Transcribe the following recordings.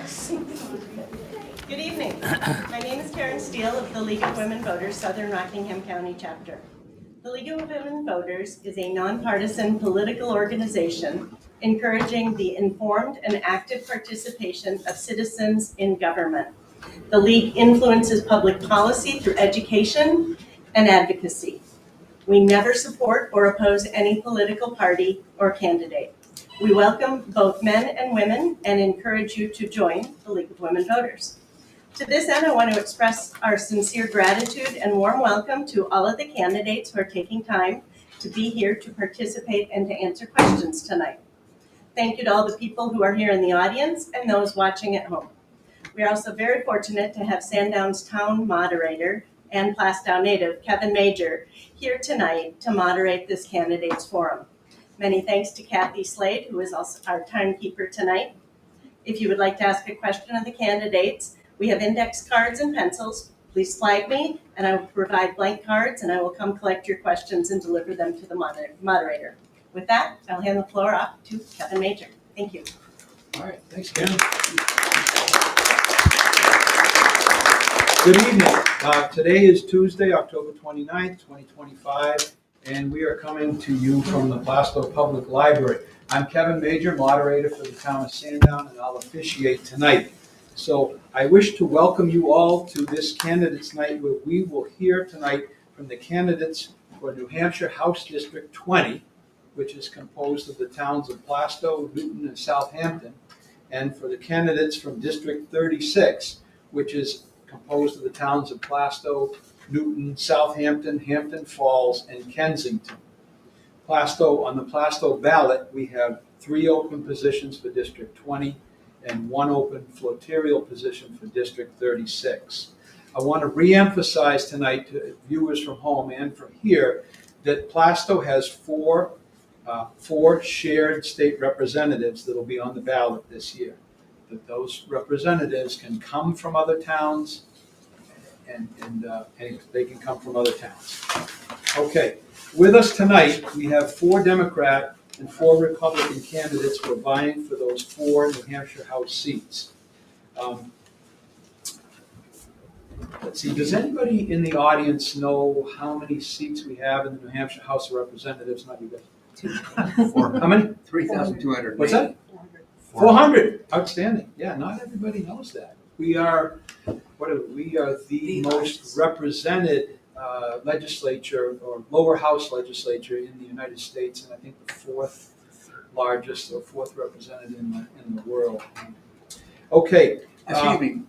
remarks. Good evening. My name is Karen Steele of the League of Women Voters, Southern Rockingham County Chapter. The League of Women Voters is a nonpartisan political organization encouraging the informed and active participation of citizens in government. The League influences public policy through education and advocacy. We never support or oppose any political party or candidate. We welcome both men and women and encourage you to join the League of Women Voters. To this end, I want to express our sincere gratitude and warm welcome to all of the candidates who are taking time to be here to participate and to answer questions tonight. Thank you to all the people who are here in the audience and those watching at home. We are also very fortunate to have Sandown's town moderator and Plaistow native, Kevin Major, here tonight to moderate this candidates forum. Many thanks to Kathy Slade, who is also our timekeeper tonight. If you would like to ask a question of the candidates, we have index cards and pencils. Please flag me, and I will provide blank cards, and I will come collect your questions and deliver them to the moderator. With that, I'll hand the floor off to Kevin Major. Thank you. All right, thanks, Karen. Good evening. Today is Tuesday, October 29th, 2025, and we are coming to you from the Plaistow Public Library. I'm Kevin Major, moderator for the town of Sandown, and I'll officiate tonight. So I wish to welcome you all to this candidates night where we will hear tonight from the candidates for New Hampshire House District 20, which is composed of the towns of Plaistow, Newton, and Southampton, and for the candidates from District 36, which is composed of the towns of Plaistow, Newton, Southampton, Hampton Falls, and Kensington. On the Plaistow ballot, we have 3 open positions for District 20 and 1 open floterial position for District 36. I want to re-emphasize tonight to viewers from home and from here that Plaistow has four shared state representatives that will be on the ballot this year. That those representatives can come from other towns, and they can come from other towns. Okay, with us tonight, we have 4 Democrat and 4 Republican candidates who are vying for those 4 New Hampshire House seats. Let's see, does anybody in the audience know how many seats we have in the New Hampshire House of Representatives? Not you guys. 4. How many? 3,200. What's that? 400. Outstanding. Yeah, not everybody knows that. We are the most represented legislature or lower house legislature in the United States, and I think the 4th largest or 4th represented in the world. Okay. Excuse me.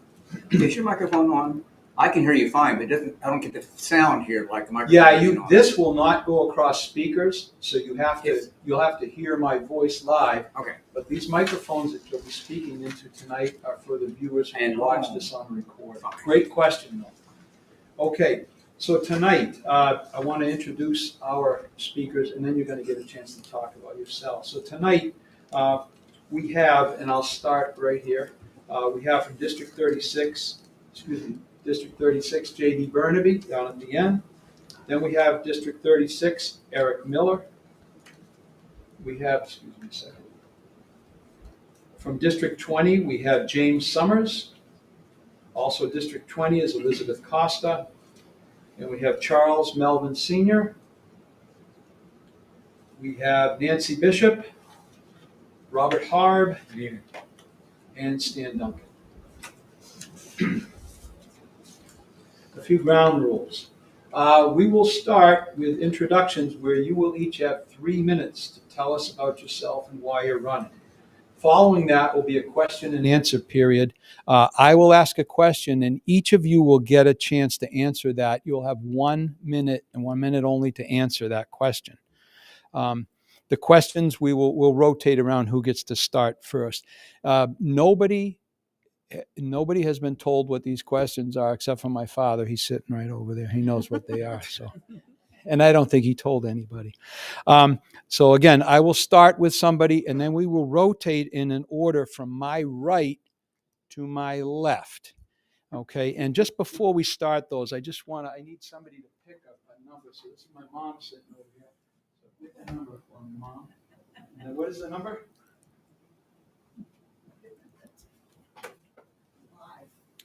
Is your microphone on? I can hear you fine, but I don't get the sound here like the microphone. Yeah, this will not go across speakers, so you'll have to hear my voice live. Okay. But these microphones that you'll be speaking into tonight are for the viewers who watch this on record. Great question, though. Okay, so tonight I want to introduce our speakers, and then you're going to get a chance to talk about yourself. So tonight we have, and I'll start right here. We have from District 36, J.D. Burnaby down at the end. Then we have District 36, Eric Miller. We have, from District 20, we have James Summers. Also District 20 is Elizabeth Costa. And we have Charles Melvin Sr. We have Nancy Bishop, Robert Harb, and Stan Duncan. A few ground rules. We will start with introductions where you will each have 3 minutes to tell us about yourself and why you're running. Following that will be a question and answer period. I will ask a question and each of you will get a chance to answer that. You'll have 1 minute and 1 minute only to answer that question. The questions we'll rotate around who gets to start first. Nobody has been told what these questions are except for my father. He's sitting right over there. He knows what they are. So, and I don't think he told anybody. So again, I will start with somebody and then we will rotate in an order from my right to my left. Okay. And just before we start those, I need somebody to pick up a number. So this is my mom sitting over here. So pick a number for me, Mom. And what is the number?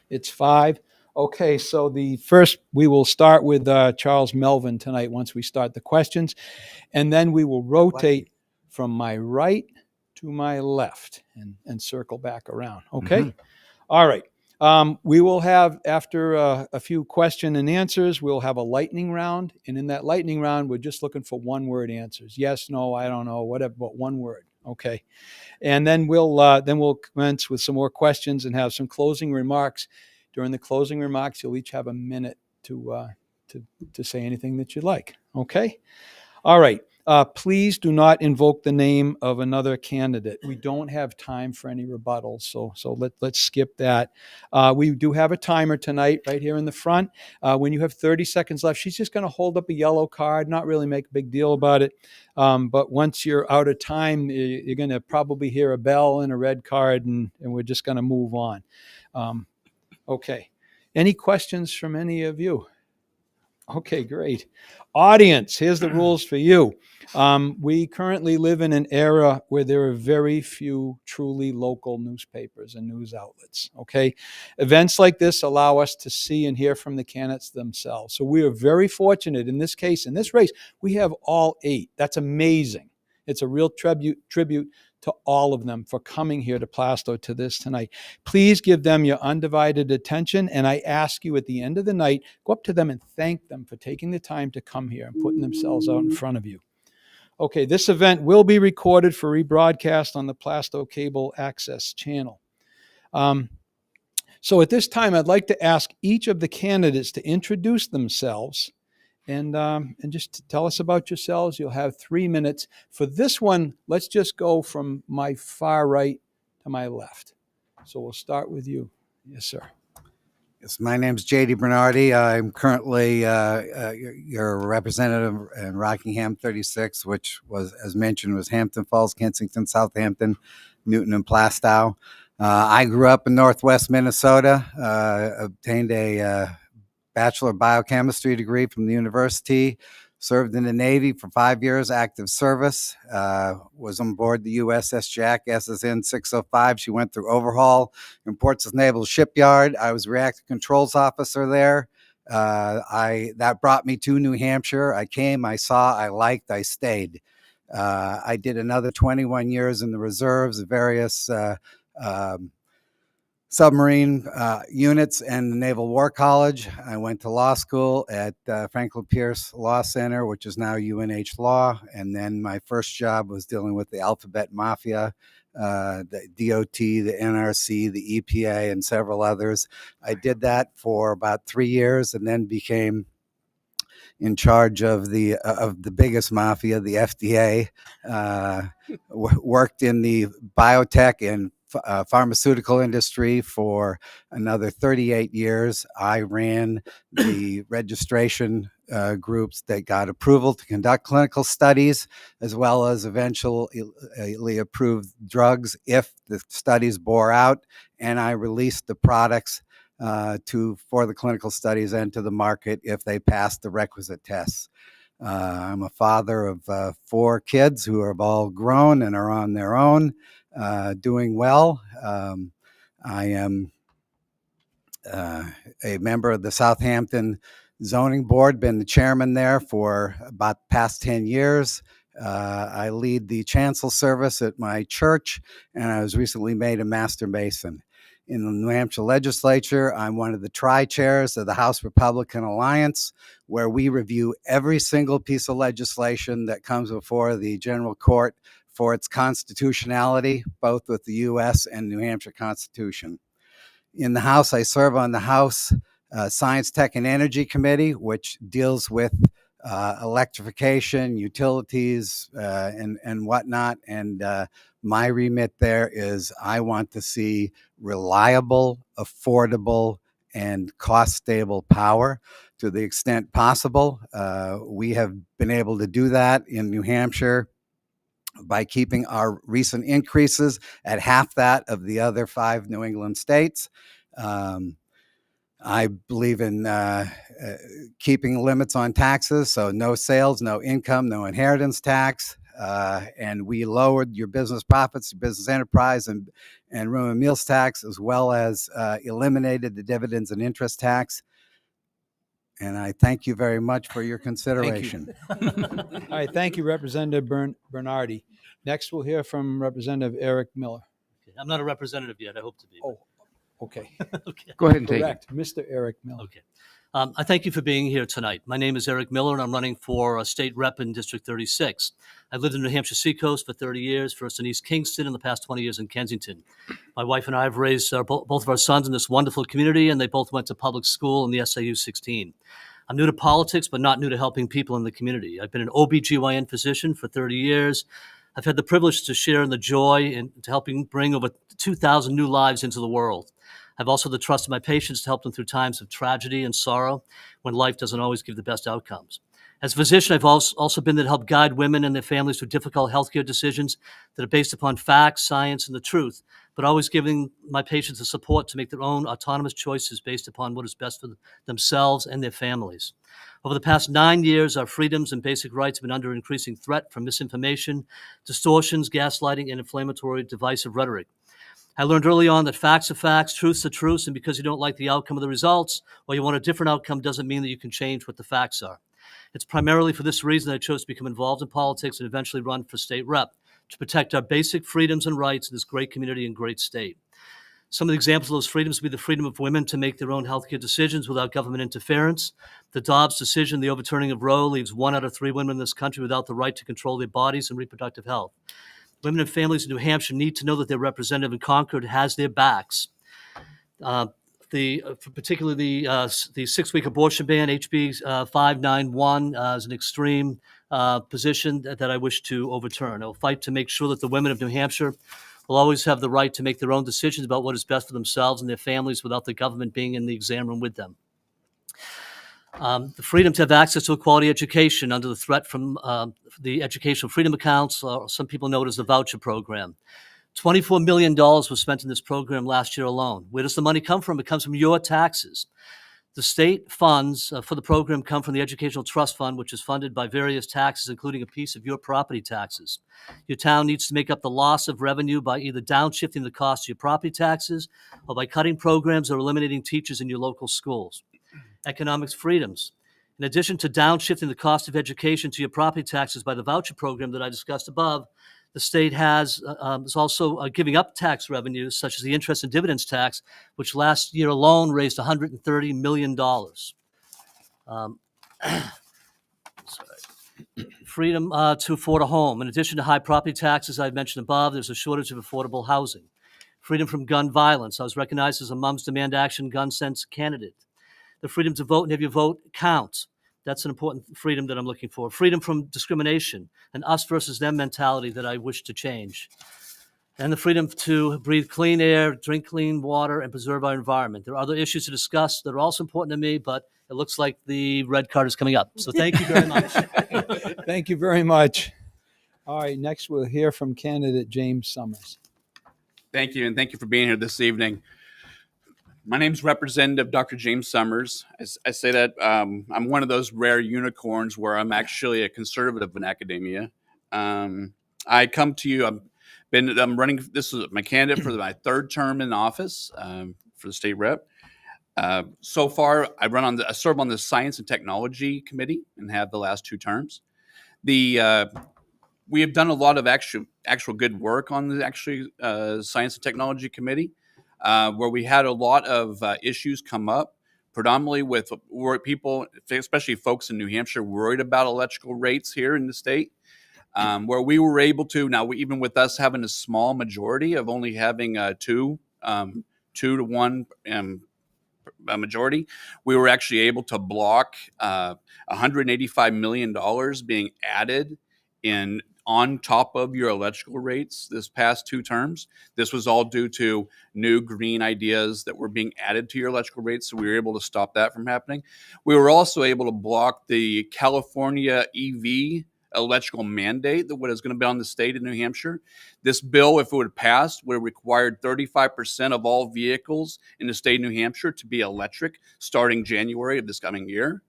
It's 5. Okay, so we will start with Charles Melvin tonight once we start the questions, and then we will rotate from my right to my left and circle back around. Okay? Mhm. All right. We will have, after a few question and answers, we'll have a lightning round. And in that lightning round, we're just looking for one-word answers. Yes, no, I don't know, whatever, but one word. Okay. And then we'll commence with some more questions and have some closing remarks. During the closing remarks, you'll each have a minute to say anything that you'd like. Okay? All right. Please do not invoke the name of another candidate. We don't have time for any rebuttals, so let's skip that. We do have a timer tonight right here in the front. When you have 30 seconds left, she's just going to hold up a yellow card, not really make a big deal about it. But once you're out of time, you're going to probably hear a bell and a red card, and we're just going to move on. Okay. Any questions from any of you? Okay, great. Audience, here's the rules for you. We currently live in an era where there are very few truly local newspapers and news outlets, okay? Events like this allow us to see and hear from the candidates themselves. So we are very fortunate in this case, in this race, we have all 8. That's amazing. It's a real tribute to all of them for coming here to Plaistow to this tonight. Please give them your undivided attention, and I ask you at the end of the night, go up to them and thank them for taking the time to come here and putting themselves out in front of you. Okay, this event will be recorded for rebroadcast on the Plaistow Cable Access channel. So at this time, I'd like to ask each of the candidates to introduce themselves and just tell us about yourselves. You'll have 3 minutes. For this one, let's just go from my far right to my left. So we'll start with you. Yes, sir. Yes, my name's J.D. Bernardi. I'm currently your representative in Rockingham 36, which was, as mentioned, was Hampton Falls, Kensington, Southampton, Newton, and Plaistow. I grew up in Northwest Minnesota, obtained a Bachelor of Biochemistry degree from the university, served in the Navy for 5 years, active service, was on board the USS Jack SSN 605. She went through overhaul in Portsmouth Naval Shipyard. I was reactor controls officer there. That brought me to New Hampshire. I came, I saw, I liked, I stayed. I did another 21 years in the reserves, various submarine units and the Naval War College. I went to law school at Franklin Pierce Law Center, which is now UNH Law. And then my first job was dealing with the Alphabet Mafia, the DOT, the NRC, the EPA, and several others. I did that for about 3 years and then became in charge of the biggest mafia, the FDA. Worked in the biotech and pharmaceutical industry for another 38 years. I ran the registration groups that got approval to conduct clinical studies, as well as eventually approved drugs if the studies bore out. And I released the products for the clinical studies and to the market if they passed the requisite tests. I'm a father of 4 kids who have all grown and are on their own, doing well. I am a member of the Southampton Zoning Board, been the chairman there for about the past 10 years. I lead the chancel service at my church, and I was recently made a master mason. In the New Hampshire legislature, I'm one of the tri-chairs of the House Republican Alliance, where we review every single piece of legislation that comes before the General Court for its constitutionality, both with the U.S. and New Hampshire Constitution. In the House, I serve on the House Science, Tech, and Energy Committee, which deals with electrification, utilities, and whatnot. And my remit there is I want to see reliable, affordable, and cost-stable power to the extent possible. We have been able to do that in New Hampshire by keeping our recent increases at half that of the other 5 New England states. I believe in keeping limits on taxes, so no sales, no income, no inheritance tax. and we lowered your business profits, your business enterprise, and room and meals tax, as well as eliminated the dividends and interest tax. And I thank you very much for your consideration. All right, thank you, Representative Bernardi. Next, we'll hear from Representative Eric Miller. I'm not a representative yet. I hope to be. Oh, okay. Okay. Go ahead and take it. Correct, Mr. Eric Miller. Okay. I thank you for being here tonight. My name is Eric Miller, and I'm running for a state rep in District 36. I've lived in the New Hampshire Seacoast for 30 years, first in East Kingston, and the past 20 years in Kensington. My wife and I have raised both of our sons in this wonderful community, and they both went to public school in the SAU 16. I'm new to politics, but not new to helping people in the community. I've been an OBGYN physician for 30 years. I've had the privilege to share in the joy and to helping bring over 2,000 new lives into the world. I've also the trust of my patients to help them through times of tragedy and sorrow when life doesn't always give the best outcomes. As a physician, I've also been there to help guide women and their families through difficult healthcare decisions that are based upon facts, science, and the truth, but always giving my patients the support to make their own autonomous choices based upon what is best for themselves and their families. Over the past 9 years, our freedoms and basic rights have been under increasing threat from misinformation, distortions, gaslighting, and inflammatory divisive rhetoric. I learned early on that facts are facts, truths are truths, and because you don't like the outcome of the results or you want a different outcome doesn't mean that you can change what the facts are. It's primarily for this reason that I chose to become involved in politics and eventually run for state rep, to protect our basic freedoms and rights in this great community and great state. Some of the examples of those freedoms would be the freedom of women to make their own healthcare decisions without government interference. The Dobbs decision, the overturning of Roe, leaves 1 out of 3 women in this country without the right to control their bodies and reproductive health. Women and families in New Hampshire need to know that their representative in Concord has their backs. Particularly the 6-week abortion ban, HB 591, is an extreme position that I wish to overturn. I will fight to make sure that the women of New Hampshire will always have the right to make their own decisions about what is best for themselves and their families without the government being in the exam room with them. The freedom to have access to a quality education under the threat from the Educational Freedom Accounts, or some people know it as the voucher program. $24 million was spent in this program last year alone. Where does the money come from? It comes from your taxes. The state funds for the program come from the Educational Trust Fund, which is funded by various taxes, including a piece of your property taxes. Your town needs to make up the loss of revenue by either downshifting the cost of your property taxes or by cutting programs or eliminating teachers in your local schools. Economic freedoms. In addition to downshifting the cost of education to your property taxes by the voucher program that I discussed above, the state is also giving up tax revenues, such as the interest and dividends tax, which last year alone raised $130 million. Freedom to afford a home. In addition to high property taxes I've mentioned above, there's a shortage of affordable housing. Freedom from gun violence. I was recognized as a Moms Demand Action gun sense candidate. The freedom to vote and have your vote count. That's an important freedom that I'm looking for. Freedom from discrimination, an us versus them mentality that I wish to change. And the freedom to breathe clean air, drink clean water, and preserve our environment. There are other issues to discuss that are also important to me, but it looks like the red card is coming up. So thank you very much. Thank you very much. All right, next we'll hear from candidate James Summers. Thank you, and thank you for being here this evening. My name's Representative Dr. James Summers. I say that I'm one of those rare unicorns where I'm actually a conservative in academia. I come to you, I'm running, this is my candidate for my 3rd term in office for the state rep. So far, I serve on the Science and Technology Committee and have the last 2 terms. We have done a lot of actual good work on the Science and Technology Committee. Where we had a lot of issues come up, predominantly with people, especially folks in New Hampshire, worried about electrical rates here in the state, where we were able to, now even with us having a small majority of only having 2 to 1 majority, we were actually able to block $185 million being added on top of your electrical rates this past 2 terms. This was all due to new green ideas that were being added to your electrical rates, so we were able to stop that from happening. We were also able to block the California EV electrical mandate that was going to be on the state of New Hampshire. This bill, if it would have passed, would have required 35% of all vehicles in the state of New Hampshire to be electric starting January of this coming year.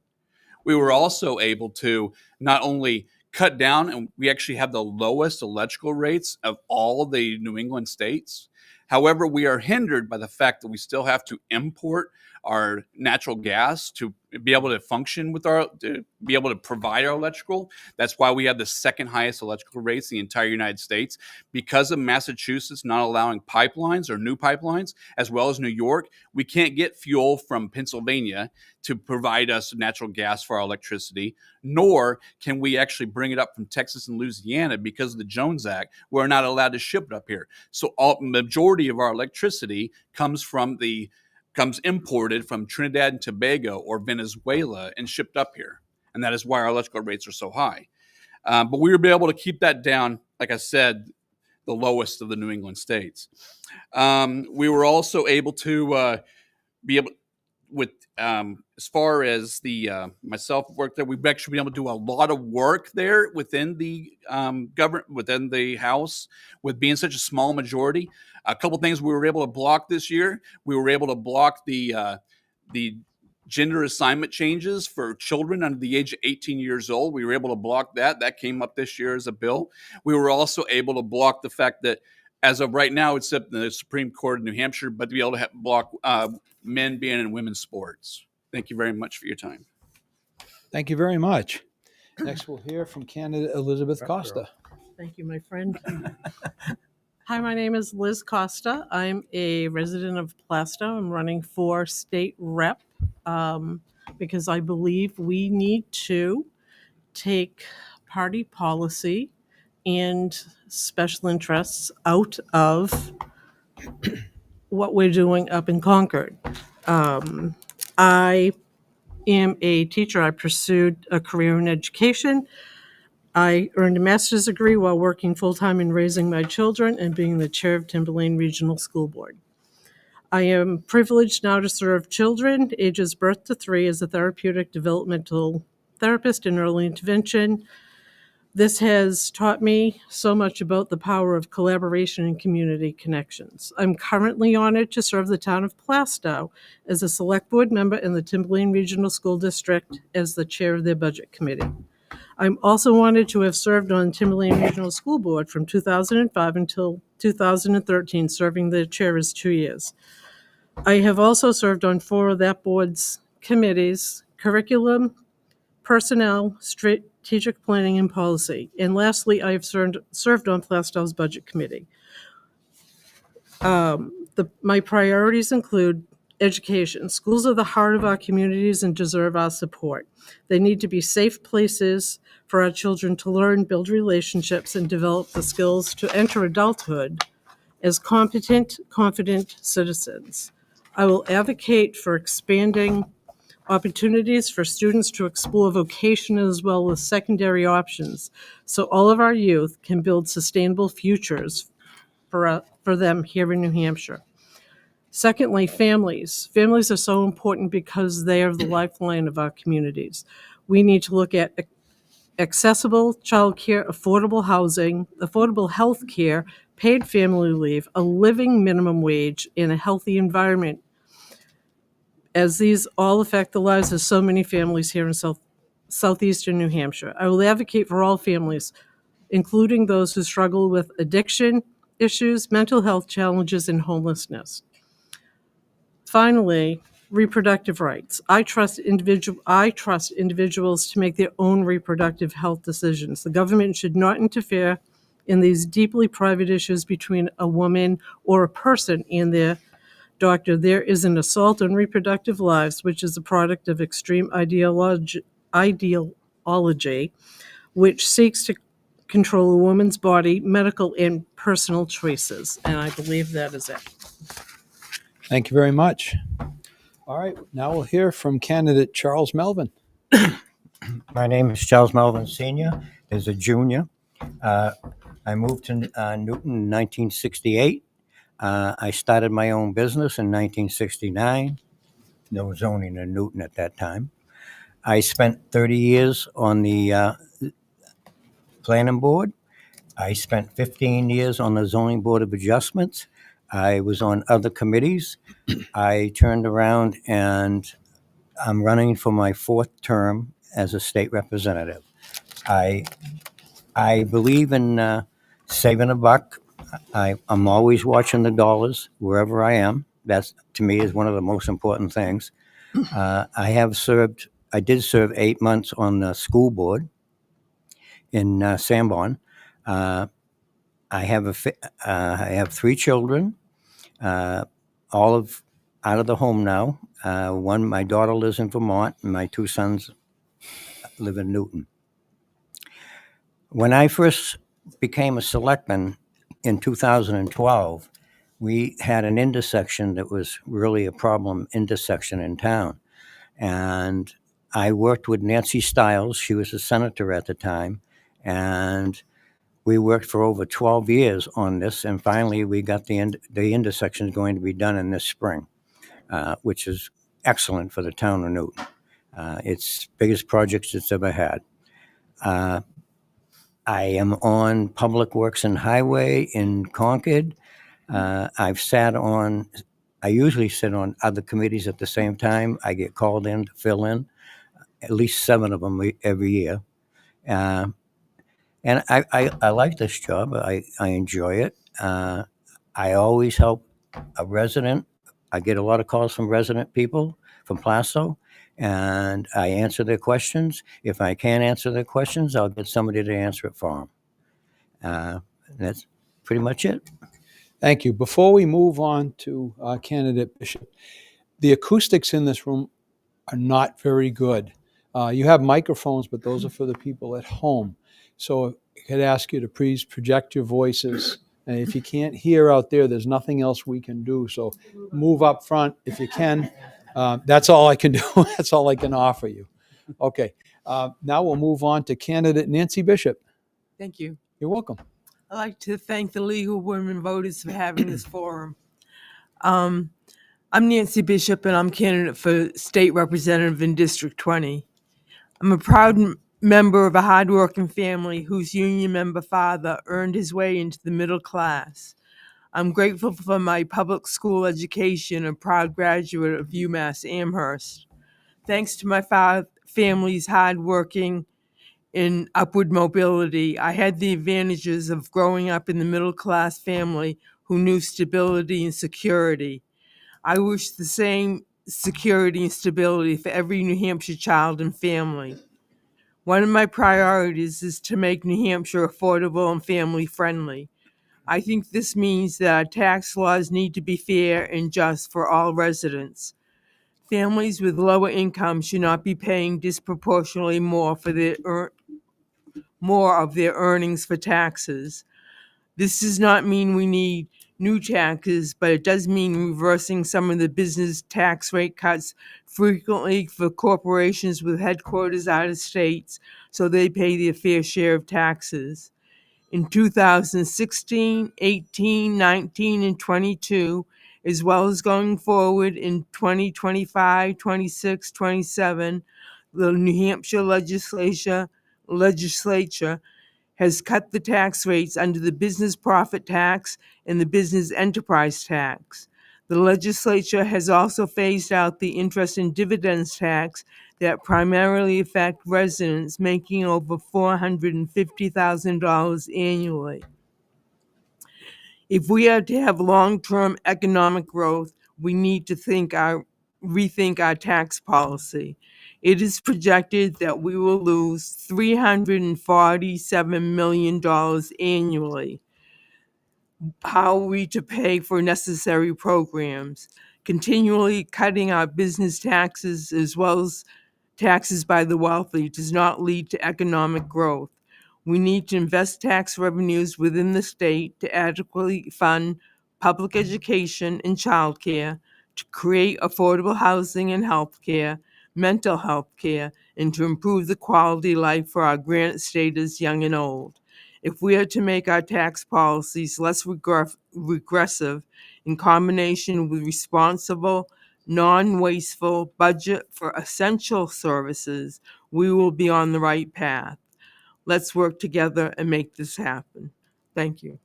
We were also able to not only cut down, and we actually have the lowest electrical rates of all the New England states. However, we are hindered by the fact that we still have to import our natural gas to be able to function to be able to provide our electrical. That's why we have the second highest electrical rates in the entire United States, because of Massachusetts not allowing pipelines or new pipelines, as well as New York. We can't get fuel from Pennsylvania to provide us natural gas for our electricity, nor can we actually bring it up from Texas and Louisiana because of the Jones Act. We're not allowed to ship it up here. So majority of our electricity comes imported from Trinidad and Tobago or Venezuela and shipped up here. And that is why our electrical rates are so high. But we will be able to keep that down, like I said, the lowest of the New England states. We were also able to be able, with as far as the myself work there, we've actually been able to do a lot of work there within the government, within the House, with being such a small majority. A couple things we were able to block this year. We were able to block the gender assignment changes for children under the age of 18 years old. We were able to block that. That came up this year as a bill. We were also able to block the fact that, as of right now, it's up in the Supreme Court of New Hampshire, but to be able to block men being in women's sports. Thank you very much for your time. Thank you very much. Next, we'll hear from candidate Elizabeth Costa. Thank you, my friend. Hi, my name is Liz Costa. I'm a resident of Plaistow. I'm running for state rep because I believe we need to take party policy and special interests out of what we're doing up in Concord. I am a teacher. I pursued a career in education. I earned a master's degree while working full-time and raising my children and being the chair of Timberlane Regional School Board. I am privileged now to serve children ages birth to 3 as a therapeutic developmental therapist in early intervention. This has taught me so much about the power of collaboration and community connections. I'm currently honored to serve the town of Plaistow as a select board member in the Timberlane Regional School District as the chair of their budget committee. I'm also honored to have served on Timberlane Regional School Board from 2005 until 2013, serving the chair as 2 years. I have also served on 4 of that board's committees: curriculum, personnel, strategic planning, and policy. And lastly, I have served on Plaistow's budget committee. My priorities include education. Schools are the heart of our communities and deserve our support. They need to be safe places for our children to learn, build relationships, and develop the skills to enter adulthood as competent, confident citizens. I will advocate for expanding opportunities for students to explore vocation as well as secondary options, so all of our youth can build sustainable futures for them here in New Hampshire. Secondly, families. Families are so important because they are the lifeline of our communities. We need to look at accessible childcare, affordable housing, affordable health care, paid family leave, a living minimum wage, and a healthy environment, as these all affect the lives of so many families here in southeastern New Hampshire. I will advocate for all families, including those who struggle with addiction issues, mental health challenges, and homelessness. Finally, reproductive rights. I trust individuals to make their own reproductive health decisions. The government should not interfere in these deeply private issues between a woman or a person and their doctor. There is an assault on reproductive lives, which is a product of extreme ideology, which seeks to control a woman's body, medical and personal choices. And I believe that is it. Thank you very much. All right, now we'll hear from candidate Charles Melvin. My name is Charles Melvin Sr. As a junior, I moved to Newton in 1968. I started my own business in 1969. There was zoning in Newton at that time. I spent 30 years on the planning board. I spent 15 years on the zoning board of adjustments. I was on other committees. I turned around and I'm running for my 4th term as a state representative. I I believe in saving a buck. I'm always watching the dollars wherever I am. That's to me is one of the most important things. I did serve 8 months on the school board in Sanborn. Uh, I have three children, all of out of the home now. My daughter lives in Vermont, and my two sons live in Newton. When I first became a selectman in 2012, we had an intersection that was really a problem intersection in town. And I worked with Nancy Stiles. She was a senator at the time. And we worked for over 12 years on this. And finally, we got the intersection going to be done in this spring, which is excellent for the town of Newton. It's biggest projects it's ever had. I am on Public Works and Highway in Concord. I usually sit on other committees at the same time. I get called in to fill in, at least 7 of them every year. And I like this job. I enjoy it. I always help a resident. I get a lot of calls from resident people from Plaistow, and I answer their questions. If I can't answer their questions, I'll get somebody to answer it for them. That's pretty much it. Thank you. Before we move on to candidate Bishop, the acoustics in this room are not very good. You have microphones, but those are for the people at home. So I could ask you to please project your voices. And if you can't hear out there, there's nothing else we can do. So move up front if you can. That's all I can do. That's all I can offer you. Okay. Now we'll move on to candidate Nancy Bishop. Thank you. You're welcome. I'd like to thank the League of Women Voters for having this forum. I'm Nancy Bishop, and I'm candidate for state representative in District 20. I'm a proud member of a hardworking family whose union member father earned his way into the middle class. I'm grateful for my public school education, a proud graduate of UMass Amherst. Thanks to my family's hardworking in upward mobility, I had the advantages of growing up in the middle-class family who knew stability and security. I wish the same security and stability for every New Hampshire child and family. One of my priorities is to make New Hampshire affordable and family-friendly. I think this means that our tax laws need to be fair and just for all residents. Families with lower incomes should not be paying disproportionately more of their earnings for taxes. This does not mean we need new taxes, but it does mean reversing some of the business tax rate cuts frequently for corporations with headquarters out of states so they pay their fair share of taxes. In 2016, 18, 19, and 22, as well as going forward in 2025, 26, 27, the New Hampshire legislature has cut the tax rates under the business profit tax and the business enterprise tax. The legislature has also phased out the interest and dividends tax that primarily affect residents making over $450,000 annually. If we are to have long-term economic growth, we need to rethink our tax policy. It is projected that we will lose $347 million annually. How are we to pay for necessary programs? Continually cutting our business taxes as well as taxes by the wealthy does not lead to economic growth. We need to invest tax revenues within the state to adequately fund public education and childcare, to create affordable housing and healthcare, mental health care, and to improve the quality of life for our Granite Staters, young and old. If we are to make our tax policies less regressive in combination with responsible, non-wasteful budget for essential services, we will be on the right path. Let's work together and make this happen. Thank you.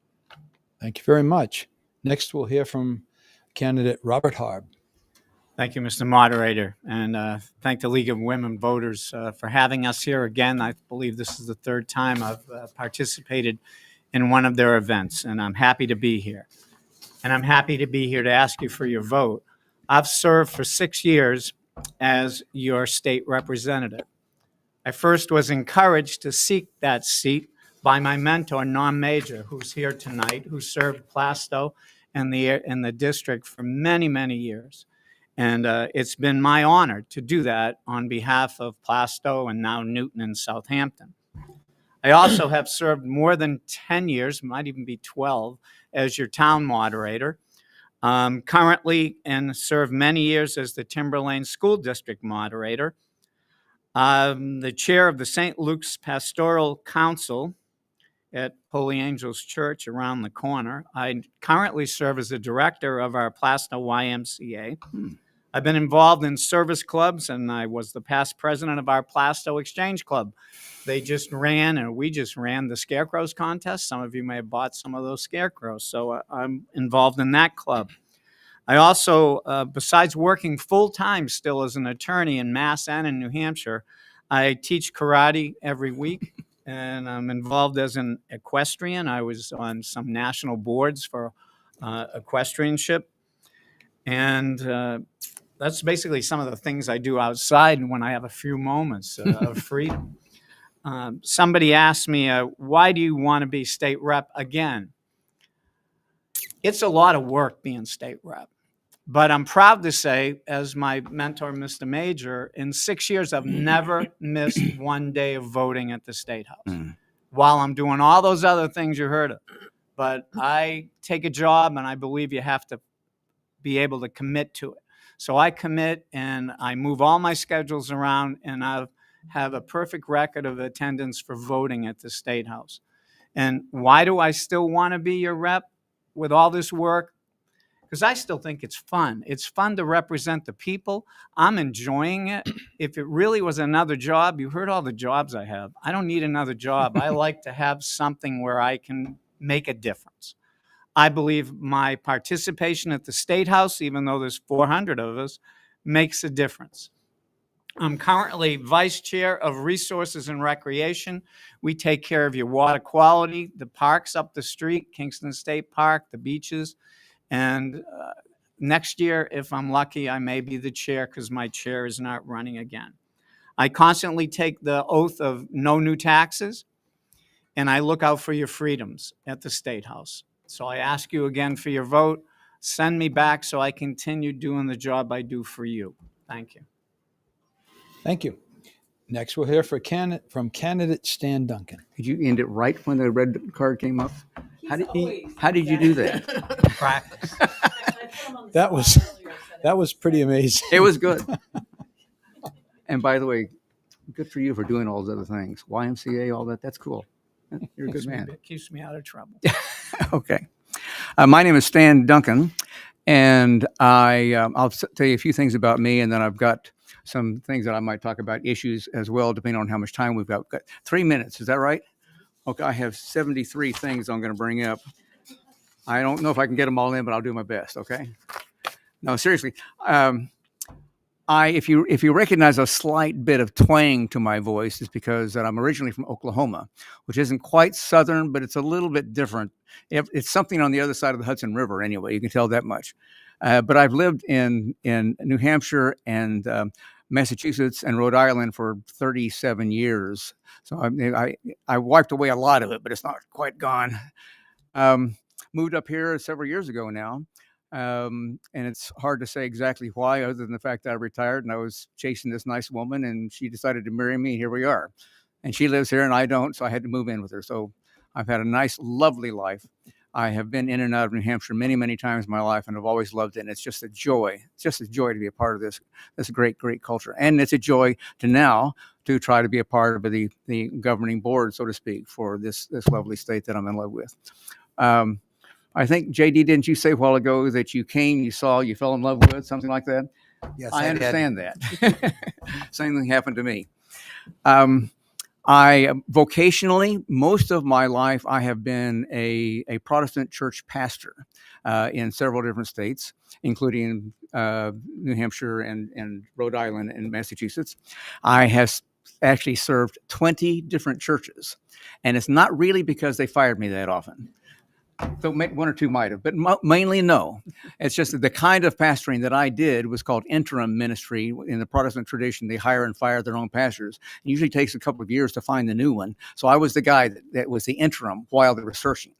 Thank you very much. Next, we'll hear from candidate Robert Harb. Thank you, Mr. Moderator, and thank the League of Women Voters for having us here again. I believe this is the third time I've participated in one of their events, and I'm happy to be here. And I'm happy to be here to ask you for your vote. I've served for 6 years as your state representative. I first was encouraged to seek that seat by my mentor, Norm Major, who's here tonight, who served Plaistow in the district for many, many years. And it's been my honor to do that on behalf of Plaistow and now Newton and Southampton. I also have served more than 10 years, might even be 12, as your town moderator. Currently, and served many years as the Timberlane School District moderator. The chair of the St. Luke's Pastoral Council at Holy Angels Church around the corner. I currently serve as the director of our Plaistow YMCA. I've been involved in service clubs, and I was the past president of our Plaistow Exchange Club. We just ran the Scarecrows contest. Some of you may have bought some of those scarecrows, so I'm involved in that club. I also, besides working full-time still as an attorney in Mass and in New Hampshire, I teach karate every week, and I'm involved as an equestrian. I was on some national boards for equestrianship, and that's basically some of the things I do outside when I have a few moments of freedom. Somebody asked me, why do you want to be state rep again? It's a lot of work being state rep. But I'm proud to say, as my mentor, Mr. Major, in 6 years, I've never missed one day of voting at the State House while I'm doing all those other things you heard of. But I take a job, and I believe you have to be able to commit to it. So I commit, and I move all my schedules around, and I have a perfect record of attendance for voting at the State House. And why do I still want to be your rep with all this work? Because I still think it's fun. It's fun to represent the people. I'm enjoying it. If it really was another job, you heard all the jobs I have. I don't need another job. I like to have something where I can make a difference. I believe my participation at the State House, even though there's 400 of us, makes a difference. I'm currently vice chair of Resources and Recreation. We take care of your water quality, the parks up the street, Kingston State Park, the beaches. And next year, if I'm lucky, I may be the chair because my chair is not running again. I constantly take the oath of no new taxes, and I look out for your freedoms at the State House. So I ask you again for your vote. Send me back so I continue doing the job I do for you. Thank you. Thank you. Next, we'll hear from candidate Stan Duncan. Did you end it right when the red card came up? How did you do that? Practice. That was pretty amazing. It was good. And by the way, good for you for doing all those other things. YMCA, all that. That's cool. You're a good man. It keeps me out of trouble. Okay. My name is Stan Duncan, and I'll tell you a few things about me, and then I've got some things that I might talk about, issues as well, depending on how much time we've got. We've got 3 minutes. Is that right? Okay. I have 73 things I'm going to bring up. I don't know if I can get them all in, but I'll do my best. Okay. No, seriously. If you recognize a slight bit of twang to my voice, it's because I'm originally from Oklahoma, which isn't quite southern, but it's a little bit different. It's something on the other side of the Hudson River, anyway. You can tell that much. But I've lived in New Hampshire and Massachusetts and Rhode Island for 37 years. So I wiped away a lot of it, but it's not quite gone. Moved up here several years ago now. And it's hard to say exactly why, other than the fact that I retired and I was chasing this nice woman and she decided to marry me. Here we are. And she lives here and I don't, so I had to move in with her. So I've had a nice, lovely life. I have been in and out of New Hampshire many, many times in my life, and I've always loved it. And it's just a joy. It's just a joy to be a part of this great, great culture. And it's a joy to try to be a part of the governing board, so to speak, for this lovely state that I'm in love with. I think, JD, didn't you say a while ago that you came, you saw, you fell in love with, something like that? Yes, I I understand did. that. Same thing happened to me. Vocationally, most of my life, I have been a Protestant church pastor in several different states, including New Hampshire and Rhode Island and Massachusetts. I have actually served 20 different churches, and it's not really because they fired me that often. So one or two might have, but mainly no. It's just that the kind of pastoring that I did was called interim ministry. In the Protestant tradition, they hire and fire their own pastors. It usually takes a couple of years to find the new one. So I was the guy that was the interim while they were searching.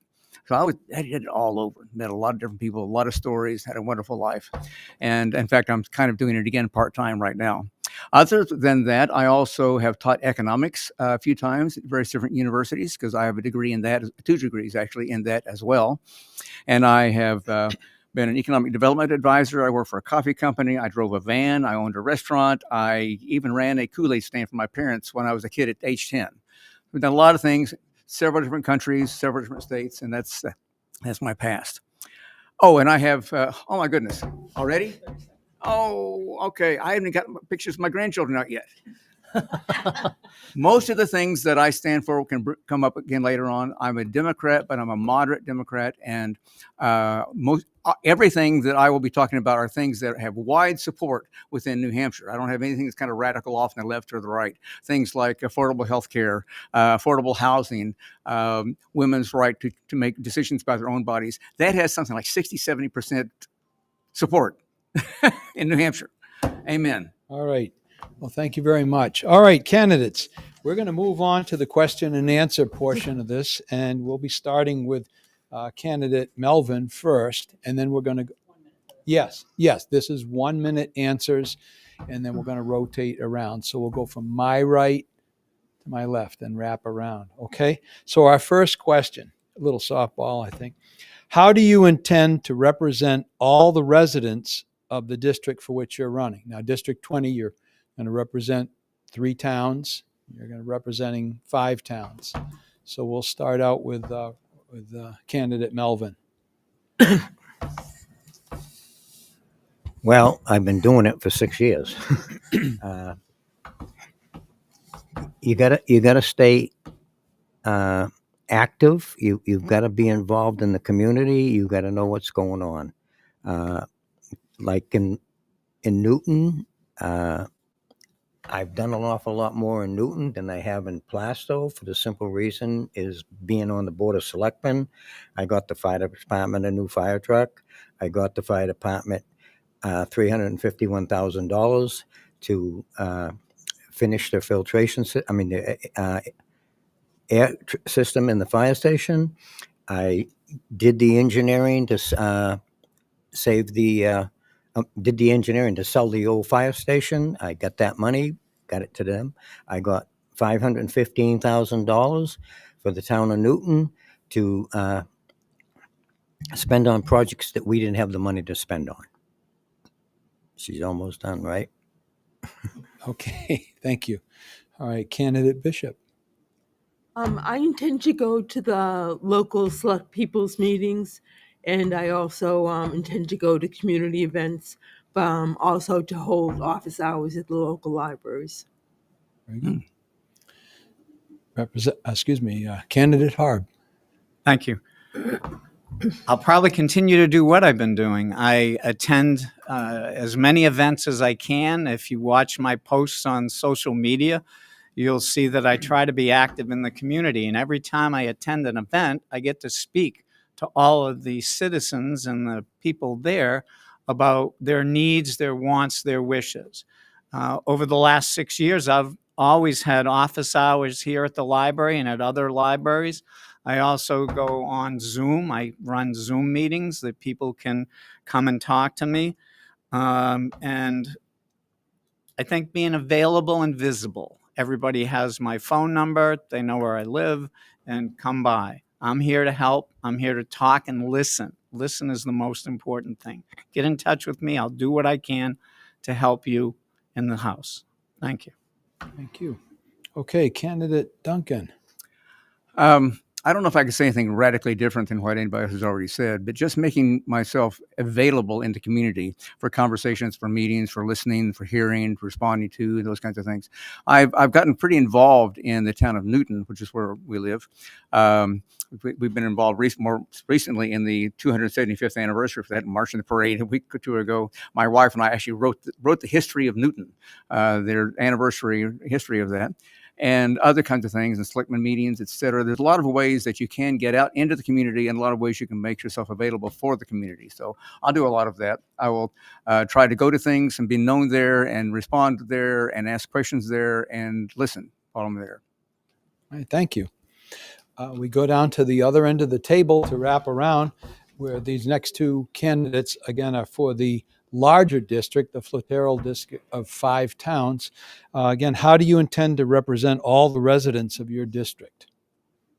So I did it all over. Met a lot of different people, a lot of stories, had a wonderful life. And in fact, I'm kind of doing it again part-time right now. Other than that, I also have taught economics a few times at various different universities because I have a degree in that, 2 degrees actually in that as well. And I have been an economic development advisor. I worked for a coffee company. I drove a van. I owned a restaurant. I even ran a Kool-Aid stand for my parents when I was a kid at age 10. We've done a lot of things, several different countries, several different states, and that's my past. Oh, and I have, oh my goodness, already? Oh, okay. I haven't got pictures of my grandchildren out yet. Most of the things that I stand for can come up again later on. I'm a Democrat, but I'm a moderate Democrat, and everything that I will be talking about are things that have wide support within New Hampshire. I don't have anything that's kind of radical off in the left or the right. Things like affordable health care, affordable housing, women's right to make decisions about their own bodies. That has something like 60-70% support in New Hampshire. Amen. All right. Well, thank you very much. All right, candidates, we're going to move on to the question and answer portion of this, and we'll be starting with candidate Melvin first, and then we're going to, yes, this is 1 minute answers, and then we're going to rotate around. So we'll go from my right to my left and wrap around. Okay. So our first question, a little softball, I think. How do you intend to represent all the residents of the district for which you're running? Now, District 20, you're going to represent 3 towns. You're going to representing 5 towns. So we'll start out with candidate Melvin. Well, I've been doing it for 6 years. You gotta stay active. You've got to be involved in the community. You got to know what's going on. Like in Newton, I've done an awful lot more in Newton than I have in Plaistow, for the simple reason is being on the Board of Selectmen. I got the fire department a new fire truck. I got the fire department $351,000 to finish their filtration, the air system in the fire station. I did the engineering to did the engineering to sell the old fire station. I got that money, got it to them. I got $515,000 for the town of Newton to spend on projects that we didn't have the money to spend on. She's almost done, right? Okay, thank you. All right, candidate Bishop. I intend to go to the local select people's meetings, and I also intend to go to community events, also to hold office hours at the local libraries. Very good. Candidate Harb. Thank you. I'll probably continue to do what I've been doing. I attend as many events as I can. If you watch my posts on social media, you'll see that I try to be active in the community. And every time I attend an event, I get to speak to all of the citizens and the people there about their needs, their wants, their wishes. Over the last 6 years, I've always had office hours here at the library and at other libraries. I also go on Zoom. I run Zoom meetings that people can come and talk to me. And I think being available and visible. Everybody has my phone number. They know where I live, and come by. I'm here to help. I'm here to talk and listen. Listen is the most important thing. Get in touch with me. I'll do what I can to help you in the House. Thank you. Thank you. Okay, candidate Duncan. I don't know if I could say anything radically different than what anybody else has already said, but just making myself available in the community for conversations, for meetings, for listening, for hearing, for responding to those kinds of things. I've gotten pretty involved in the town of Newton, which is where we live. We've been involved more recently in the 275th anniversary for that, marching the parade a week or two ago. My wife and I actually wrote the history of Newton, their anniversary history of that, and other kinds of things, and selectmen meetings, et cetera. There's a lot of ways that you can get out into the community, and a lot of ways you can make yourself available for the community. So I'll do a lot of that. I will try to go to things and be known there and respond there and ask questions there and listen while I'm there. All right, thank you. We go down to the other end of the table to wrap around, where these next two candidates, again, are for the larger district, the Flaterral district of 5 towns. Again, how do you intend to represent all the residents of your district?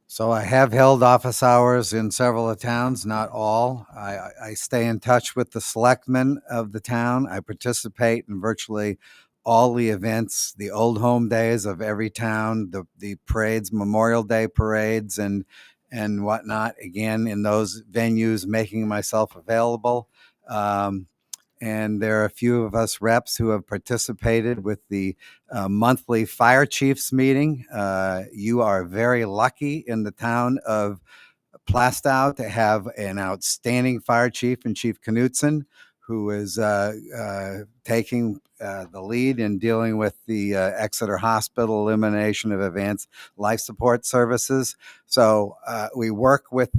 So I have held office hours in several of towns, not all. I stay in touch with the selectmen of the town. I participate in virtually all the events, the old home days of every town, the parades, Memorial Day parades, and whatnot. Again, in those venues, making myself available. And there are a few of us reps who have participated with the monthly fire chiefs meeting. You are very lucky in the town of Plaistow to have an outstanding fire chief in Chief Knutson, who is taking the lead in dealing with the Exeter Hospital elimination of advanced life support services. So we work with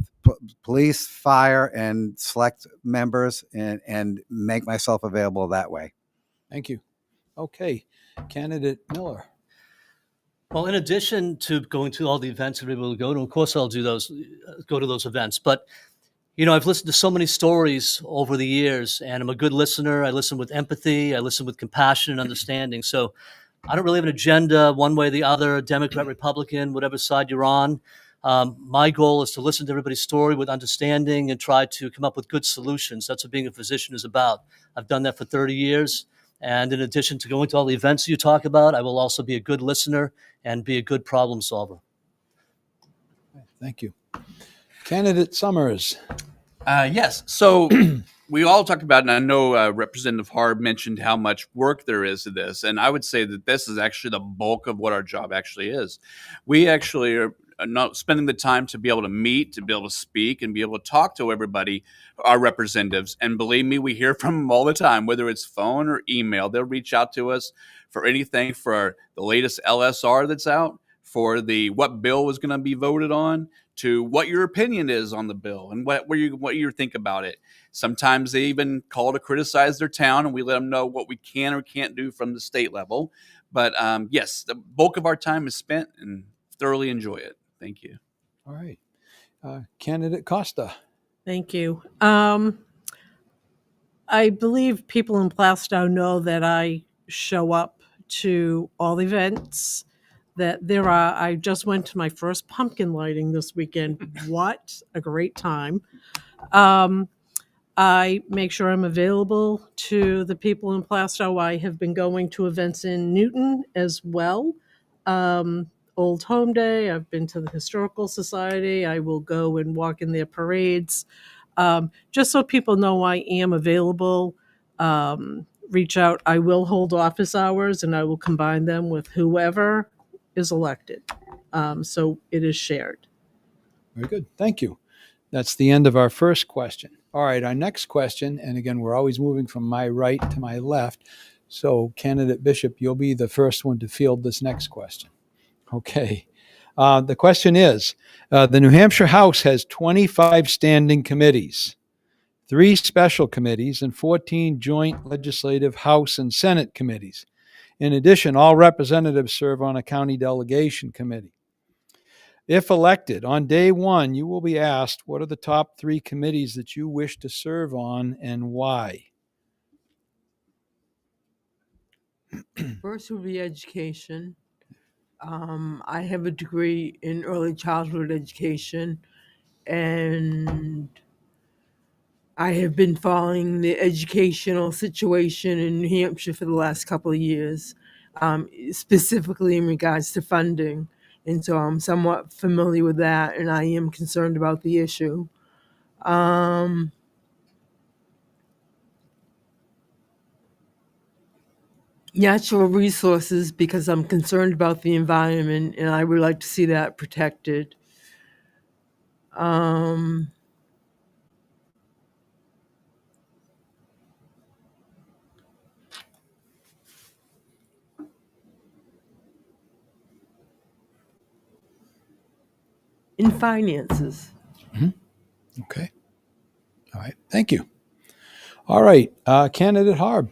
police, fire, and select members and make myself available that way. Thank you. Okay, candidate Miller. Well, in addition to going to all the events that we're able to go to, of course I'll go to those events. But I've listened to so many stories over the years, and I'm a good listener. I listen with empathy. I listen with compassion and understanding. So I don't really have an agenda one way or the other, Democrat, Republican, whatever side you're on. My goal is to listen to everybody's story with understanding and try to come up with good solutions. That's what being a physician is about. I've done that for 30 years. And in addition to going to all the events you talk about, I will also be a good listener and be a good problem solver. Thank you. Candidate Summers. Yes. So we all talked about, and I know Representative Harb mentioned how much work there is to this. And I would say that this is actually the bulk of what our job actually is. We actually are not spending the time to be able to meet, to be able to speak, and be able to talk to everybody, our representatives. And believe me, we hear from them all the time, whether it's phone or email. They'll reach out to us for anything, for the latest LSR that's out, for what bill was going to be voted on, to what your opinion is on the bill and what you think about it. Sometimes they even call to criticize their town, and we let them know what we can or can't do from the state level. But yes, the bulk of our time is spent, and thoroughly enjoy it. Thank you. All right. Candidate Costa. Thank you. I believe people in Plaistow know that I show up to all events. I just went to my first pumpkin lighting this weekend. What a great time. I make sure I'm available to the people in Plaistow. I have been going to events in Newton as well. Old Home Day. I've been to the Historical Society. I will go and walk in their parades. Just so people know I am available. Reach out. I will hold office hours, and I will combine them with whoever is elected. So it is shared. Very good. Thank you. That's the end of our first question. All right, our next question, and again, we're always moving from my right to my left. So candidate Bishop, you'll be the first one to field this next question. Okay. The question is, the New Hampshire House has 25 standing committees, 3 special committees, and 14 joint legislative House and Senate committees. In addition, all representatives serve on a county delegation committee. If elected, on day 1, you will be asked, what are the top 3 committees that you wish to serve on and why? First would be education. I have a degree in early childhood education, and I have been following the educational situation in New Hampshire for the last couple of years, specifically in regards to funding. And so I'm somewhat familiar with that, and I am concerned about the issue. Natural resources, because I'm concerned about the environment and I would like to see that protected. In finances. Okay. All right. Thank you. All right. Candidate Harb.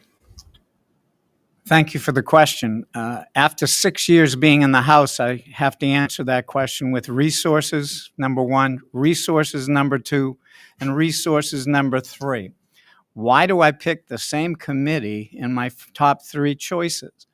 Thank you for the question. After 6 years being in the House, I have to answer that question with resources, number one, resources, number two, and resources, number three. Why do I pick the same committee in my top three choices?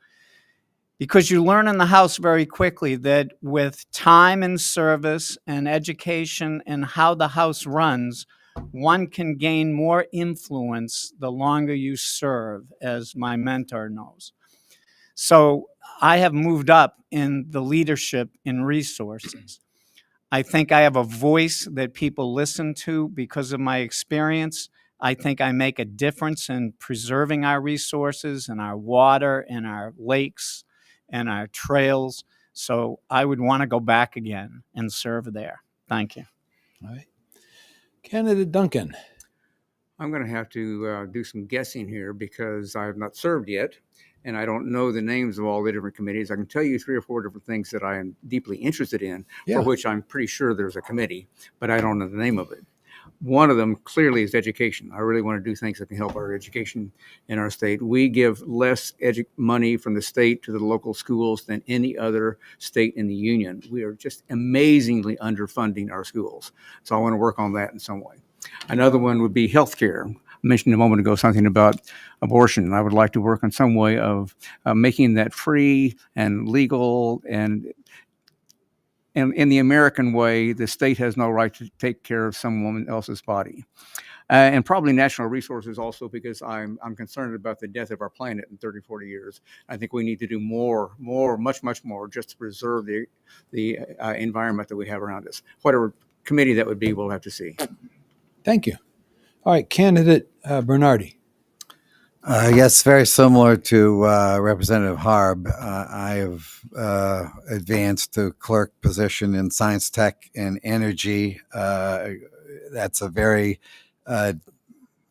Because you learn in the House very quickly that with time and service and education and how the House runs, one can gain more influence the longer you serve, as my mentor knows. So I have moved up in the leadership in resources. I think I have a voice that people listen to because of my experience. I think I make a difference in preserving our resources and our water and our lakes and our trails. So I would want to go back again and serve there. Thank you. All right. Candidate Duncan. I'm going to have to do some guessing here because I have not served yet, and I don't know the names of all the different committees. I can tell you 3 or 4 different things that I am deeply interested in, for which I'm pretty sure there's a committee, but I don't know the name of it. One of them clearly is education. I really want to do things that can help our education in our state. We give less money from the state to the local schools than any other state in the union. We are just amazingly underfunding our schools. So I want to work on that in some way. Another one would be healthcare. I mentioned a moment ago something about abortion. I would like to work on some way of making that free and legal, and in the American way, the state has no right to take care of some woman else's body. And probably natural resources also, because I'm concerned about the death of our planet in 30, 40 years. I think we need to do much more, just to preserve the environment that we have around us. Whatever committee that would be, we'll have to see. Thank you. All right, Candidate Bernardi. Yes, very similar to Representative Harb. I have advanced to clerk position in science, tech, and energy. That's a very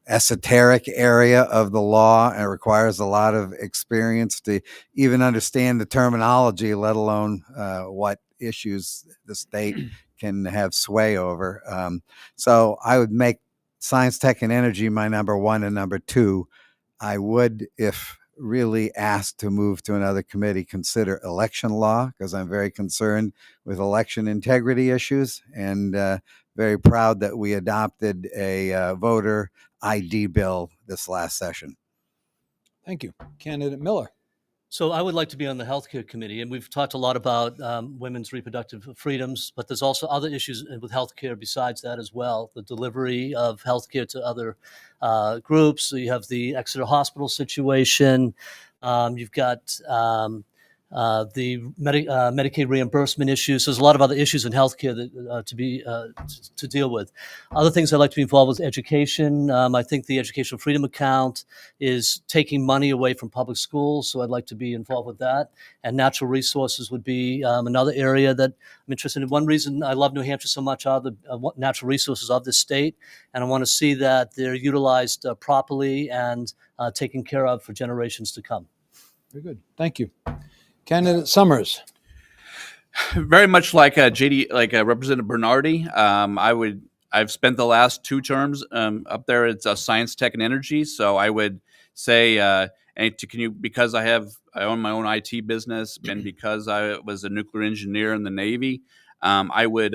esoteric area of the law, and it requires a lot of experience to even understand the terminology, let alone what issues the state can have sway over. So I would make science, tech, and energy my number one and number two. I would, if really asked to move to another committee, consider election law, because I'm very concerned with election integrity issues, and very proud that we adopted a voter ID bill this last session. Thank you. Candidate Miller. So I would like to be on the healthcare committee, and we've talked a lot about women's reproductive freedoms, but there's also other issues with healthcare besides that as well. The delivery of healthcare to other groups. So you have the Exeter Hospital situation. You've got the Medicaid reimbursement issues. So there's a lot of other issues in healthcare that to deal with. Other things I'd like to be involved with: education. I think the Educational Freedom Account is taking money away from public schools, so I'd like to be involved with that. And natural resources would be another area that I'm interested in. One reason I love New Hampshire so much are the natural resources of this state, and I want to see that they're utilized properly and taken care of for generations to come. Very good. Thank you. Candidate Summers. Very much like Representative Bernardi, I've spent the last 2 terms up there. It's science, tech, and energy. So I would say, because I own my own IT business, and because I was a nuclear engineer in the Navy, I would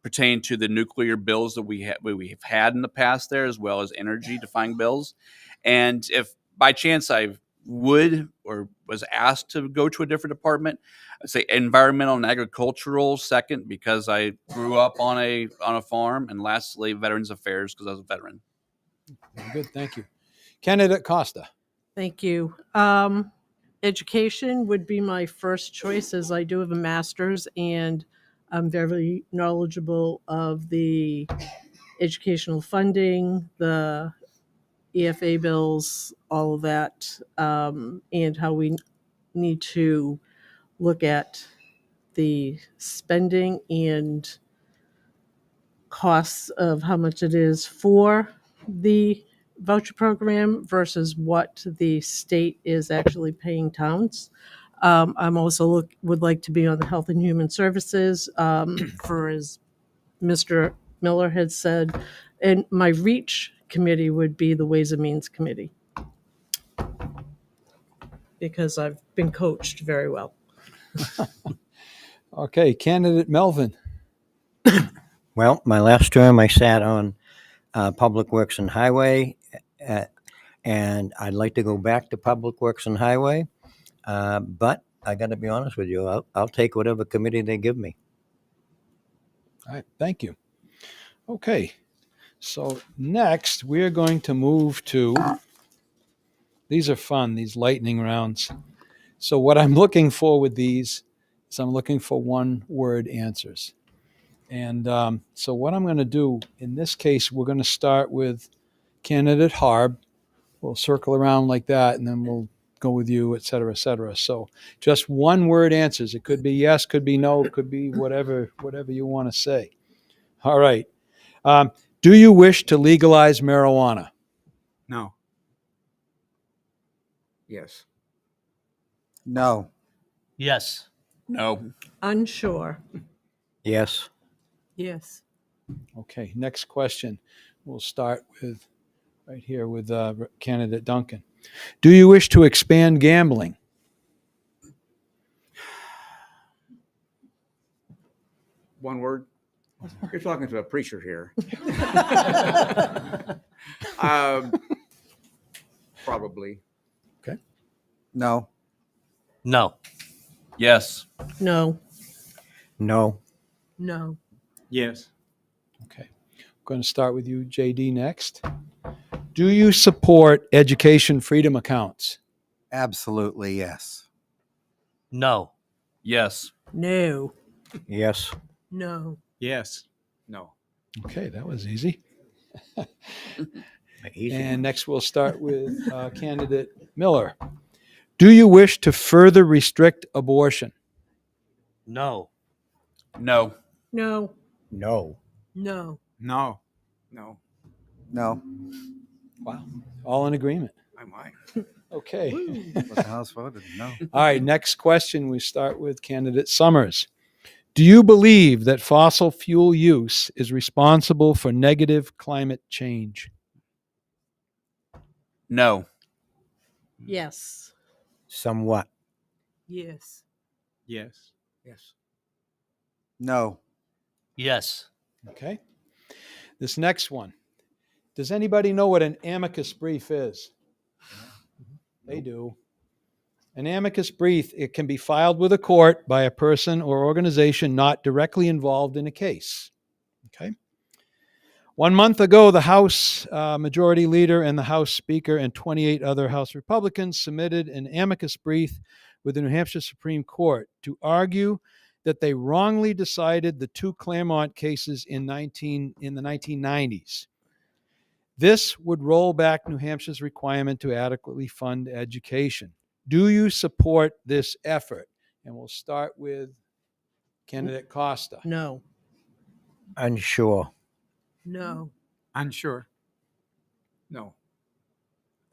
pertain to the nuclear bills that we've had in the past there, as well as energy defying bills. And if by chance I would or was asked to go to a different department, I'd say environmental and agricultural second, because I grew up on a farm, and lastly Veterans Affairs, because I was a veteran. Very good, thank you. Candidate Costa. Thank you. education would be my first choice, as I do have a master's and I'm very knowledgeable of the educational funding, the EFA bills, all of that, and how we need to look at the spending and costs of how much it is for the voucher program versus what the state is actually paying towns. I'm also would like to be on the Health and Human Services, for, as Mr. Miller had said, and my REACH committee would be the Ways and Means Committee, because I've been coached very well. Okay, candidate Melvin. Well, my last term I sat on Public Works and Highway, and I'd like to go back to Public Works and Highway, but I got to be honest with you, I'll take whatever committee they give me. All right, thank you. Okay, so next we're going to move to, these are fun, these lightning rounds. So what I'm looking for with these is I'm looking for one-word answers. And so what I'm going to do, in this case, we're going to start with candidate Harb. We'll circle around like that, and then we'll go with you, et cetera, et cetera. So just one-word answers. It could be yes, could be no, could be whatever you want to say. All right. Do you wish to legalize marijuana? No. Yes. No. Yes. No. Unsure. Yes. Yes. Okay, next question. We'll start with right here with candidate Duncan. Do you wish to expand gambling? One word. You're talking to a preacher here. Probably. No. No. Yes. No. No. No. Yes. Okay. I'm going to start with you, JD, next. Do you support education freedom accounts? Absolutely yes. No. Yes. No. Yes. No. Yes. No. Okay, that was easy. Easy. And next we'll start with candidate Miller. Do you wish to further restrict abortion? No. No. No. No. No. No. No. No. Wow. All in agreement. I might. Okay. What the House voted? No. All right, next question. We start with candidate Summers. Do you believe that fossil fuel use is responsible for negative climate change? No. Yes. Somewhat. Yes. Yes. Yes. No. Yes. Okay. This next one. Does anybody know what an amicus brief is? They do. An amicus brief, it can be filed with a court by a person or organization not directly involved in a case. Okay. 1 month ago, the House Majority Leader and the House Speaker and 28 other House Republicans submitted an amicus brief with the New Hampshire Supreme Court to argue that they wrongly decided the two Claremont cases in the 1990s. This would roll back New Hampshire's requirement to adequately fund education. Do you support this effort? And we'll start with candidate Costa. No. Unsure. No. Unsure. No.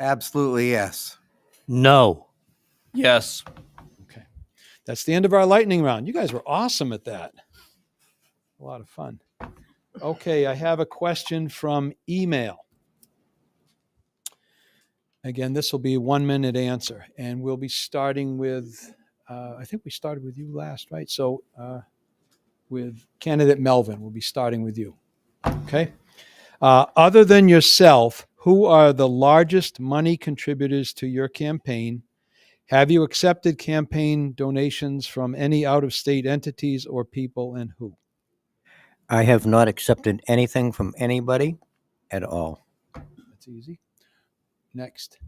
Absolutely yes. No. Yes. Okay. That's the end of our lightning round. You guys were awesome at that. A lot of fun. Okay, I have a question from email. Again, this will be a 1-minute answer, and we'll be starting with, I think we started with you last, right? So with candidate Melvin, we'll be starting with you. Okay. Other than yourself, who are the largest money contributors to your campaign? Have you accepted campaign donations from any out-of-state entities or people, and who? I have not accepted anything from anybody at all. That's easy. Next.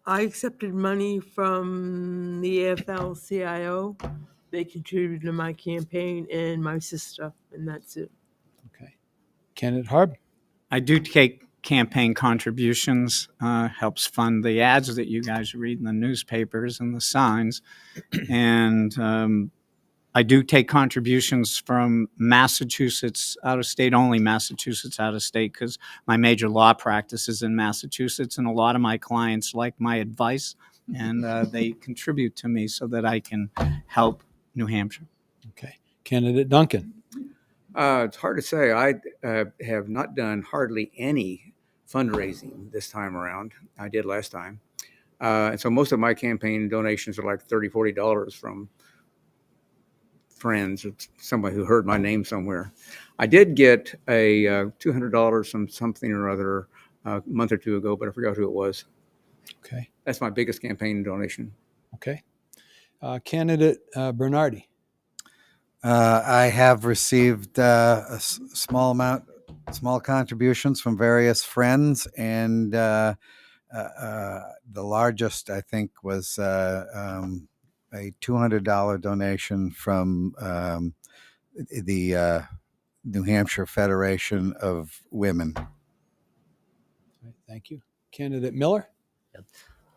I accepted money from the AFL-CIO. They contributed to my campaign, and my sister, and that's it. Okay. Candidate Harb? I do take campaign contributions, helps fund the ads that you guys read in the newspapers and the signs. And I do take contributions from Massachusetts out of state, only Massachusetts out of state, because my major law practice is in Massachusetts, and a lot of my clients like my advice, and they contribute to me so that I can help New Hampshire. Okay. Candidate Duncan? It's hard to say. I have not done hardly any fundraising this time around. I did last time. And so most of my campaign donations are like $30, $40 from friends or somebody who heard my name somewhere. I did get a $200 from something or other a month or two ago, but I forgot who it was. Okay. That's my biggest campaign donation. Okay. Candidate Bernardi? I have received small contributions from various friends, and the largest, I think, was a $200 donation from the New Hampshire Federation of Women. Thank you. Candidate Miller?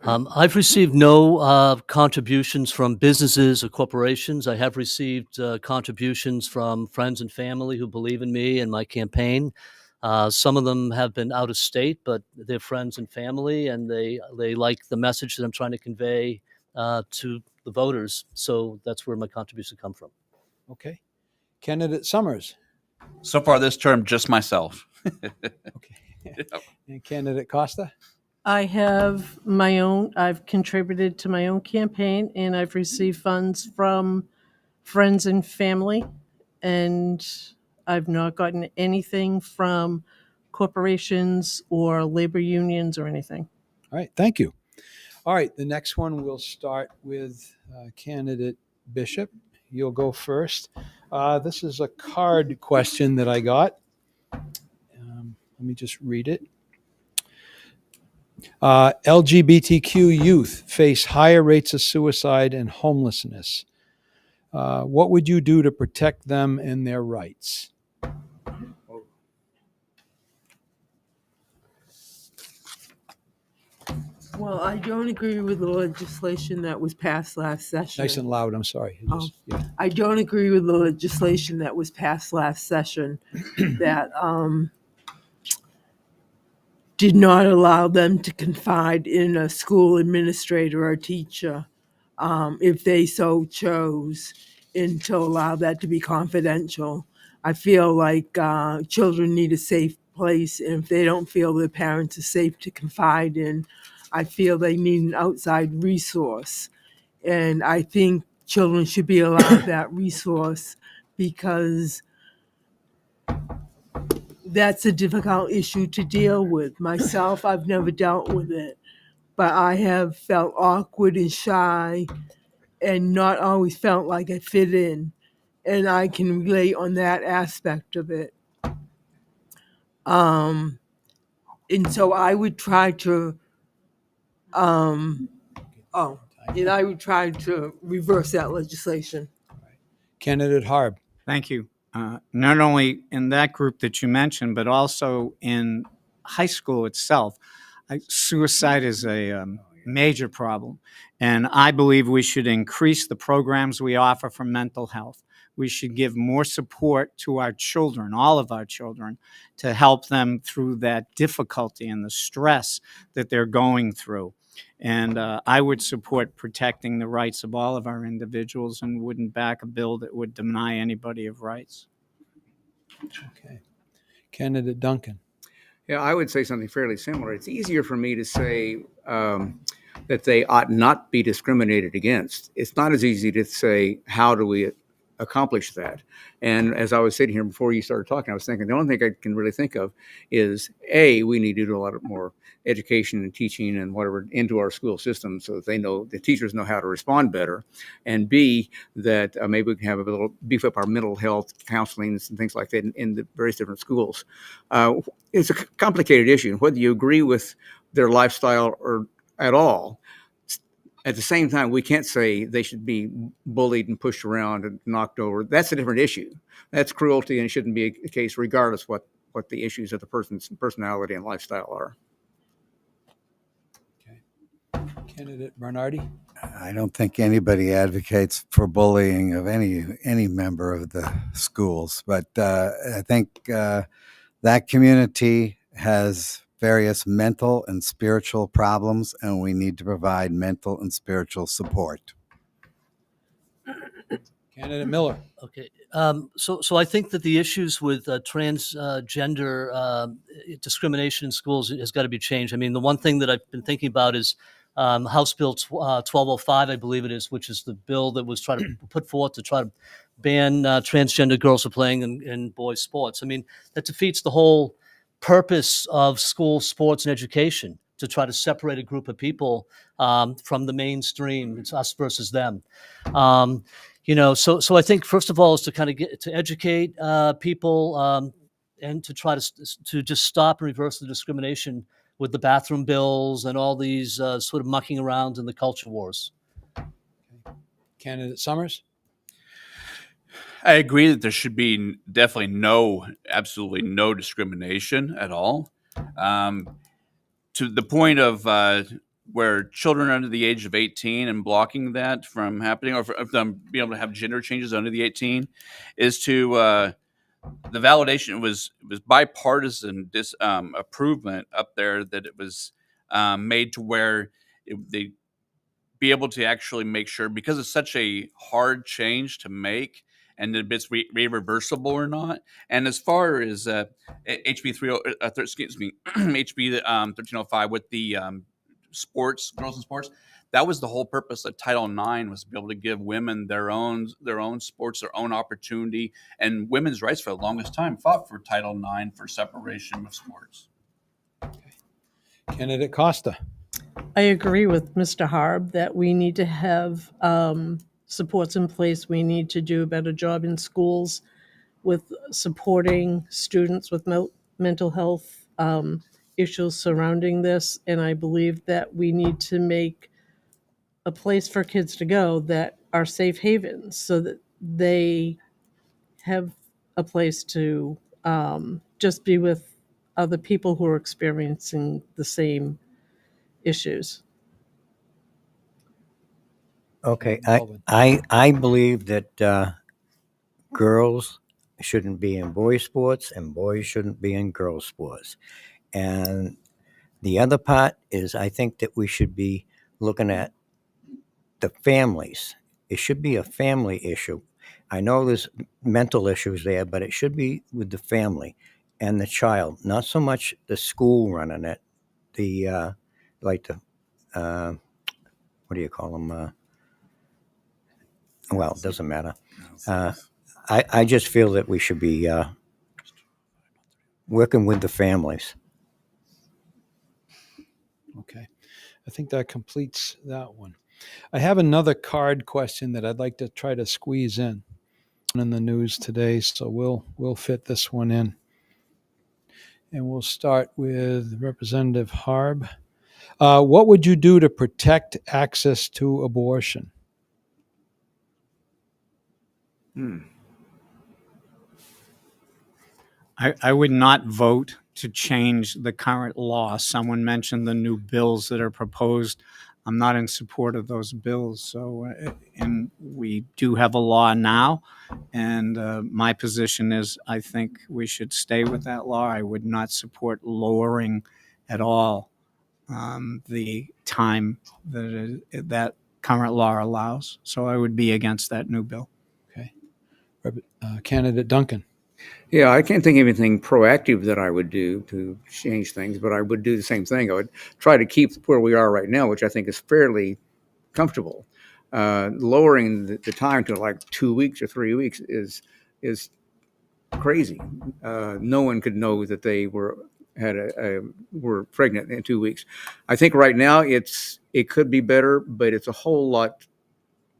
I've received no contributions from businesses or corporations. I have received contributions from friends and family who believe in me and my campaign. Some of them have been out of state, but they're friends and family, and they like the message that I'm trying to convey to the voters. So that's where my contributions come from. Okay. Candidate Summers? So far this term, just myself. Okay. And Candidate Costa? I have I've contributed to my own campaign, and I've received funds from friends and family, and I've not gotten anything from corporations or labor unions or anything. All right. Thank you. All right. The next one, we'll start with Candidate Bishop. You'll go first. This is a card question that I got. Let me just read it. LGBTQ youth face higher rates of suicide and homelessness. What would you do to protect them and their rights? Well, I don't agree with the legislation that was passed last session. Nice and loud. I'm sorry. Yeah. I don't agree with the legislation that was passed last session that did not allow them to confide in a school administrator or teacher if they so chose, and to allow that to be confidential. I feel like children need a safe place, and if they don't feel their parents are safe to confide in, I feel they need an outside resource. And I think children should be allowed that resource, because that's a difficult issue to deal with. Myself, I've never dealt with it, but I have felt awkward and shy and not always felt like I fit in. And I can relate on that aspect of it. And so I would try to, reverse that legislation. Candidate Harb. Thank you. Not only in that group that you mentioned, but also in high school itself. Suicide is a major problem, and I believe we should increase the programs we offer for mental health. We should give more support to our children, all of our children, to help them through that difficulty and the stress that they're going through. And I would support protecting the rights of all of our individuals and wouldn't back a bill that would deny anybody of rights. Okay. Candidate Duncan. Yeah, I would say something fairly similar. It's easier for me to say that they ought not be discriminated against. It's not as easy to say, how do we accomplish that? And as I was sitting here before you started talking, I was thinking the only thing I can really think of is, A, we need to do a lot more education and teaching and whatever into our school system so that the teachers know how to respond better. And B, that maybe we can have a little beef up our mental health counseling and things like that in the various different schools. It's a complicated issue. Whether you agree with their lifestyle or at all. At the same time, we can't say they should be bullied and pushed around and knocked over. That's a different issue. That's cruelty, and it shouldn't be a case regardless what the issues of the person's personality and lifestyle are. Candidate Bernardi? I don't think anybody advocates for bullying of any member of the schools, but I think that community has various mental and spiritual problems, and we need to provide mental and spiritual support. Candidate Miller? Okay. So I think that the issues with transgender discrimination in schools has got to be changed. I mean, the one thing that I've been thinking about is House Bill 1205, I believe it is, which is the bill that was trying to put forth to try to ban transgender girls from playing in boys' sports. I mean, that defeats the whole purpose of school sports and education, to try to separate a group of people from the mainstream. It's us versus them. So I think first of all is to kind of get to educate people and to try to just stop and reverse the discrimination with the bathroom bills and all these sort of mucking around in the culture wars. Candidate Summers? I agree that there should be definitely absolutely no discrimination at all. To the point of where children under the age of 18 and blocking that from happening, or for them being able to have gender changes under the 18, is to the validation was bipartisan improvement up there, that it was made to where they be able to actually make sure, because it's such a hard change to make, and if it's irreversible or not. And as far as HB 1305 with the sports, girls in sports, that was the whole purpose of Title IX, was to be able to give women their own sports, their own opportunity. And women's rights for the longest time fought for Title IX for separation of sports. Candidate Costa? I agree with Mr. Harb that we need to have supports in place. We need to do a better job in schools with supporting students with mental health issues surrounding this. And I believe that we need to make a place for kids to go that are safe havens, so that they have a place to just be with other people who are experiencing the same issues. Okay, I believe that girls shouldn't be in boys' sports and boys shouldn't be in girls' sports. And the other part is, I think that we should be looking at the families. It should be a family issue. I know there's mental issues there, but it should be with the family and the child, not so much the school running it. The what do you call them? Well, it doesn't matter. I just feel that we should be working with the families. Okay. I think that completes that one. I have another card question that I'd like to try to squeeze in the news today, so we'll fit this one in. And we'll start with Representative Harb. What would you do to protect access to abortion? I would not vote to change the current law. Someone mentioned the new bills that are proposed. I'm not in support of those bills. So, and we do have a law now, and my position is I think we should stay with that law. I would not support lowering at all the time that current law allows. So I would be against that new bill. Okay. Candidate Duncan. Yeah, I can't think of anything proactive that I would do to change things, but I would do the same thing. I would try to keep where we are right now, which I think is fairly comfortable. Lowering the time to like 2 weeks or 3 weeks is crazy. No one could know that they were pregnant in 2 weeks. I think right now it could be better, but it's a whole lot.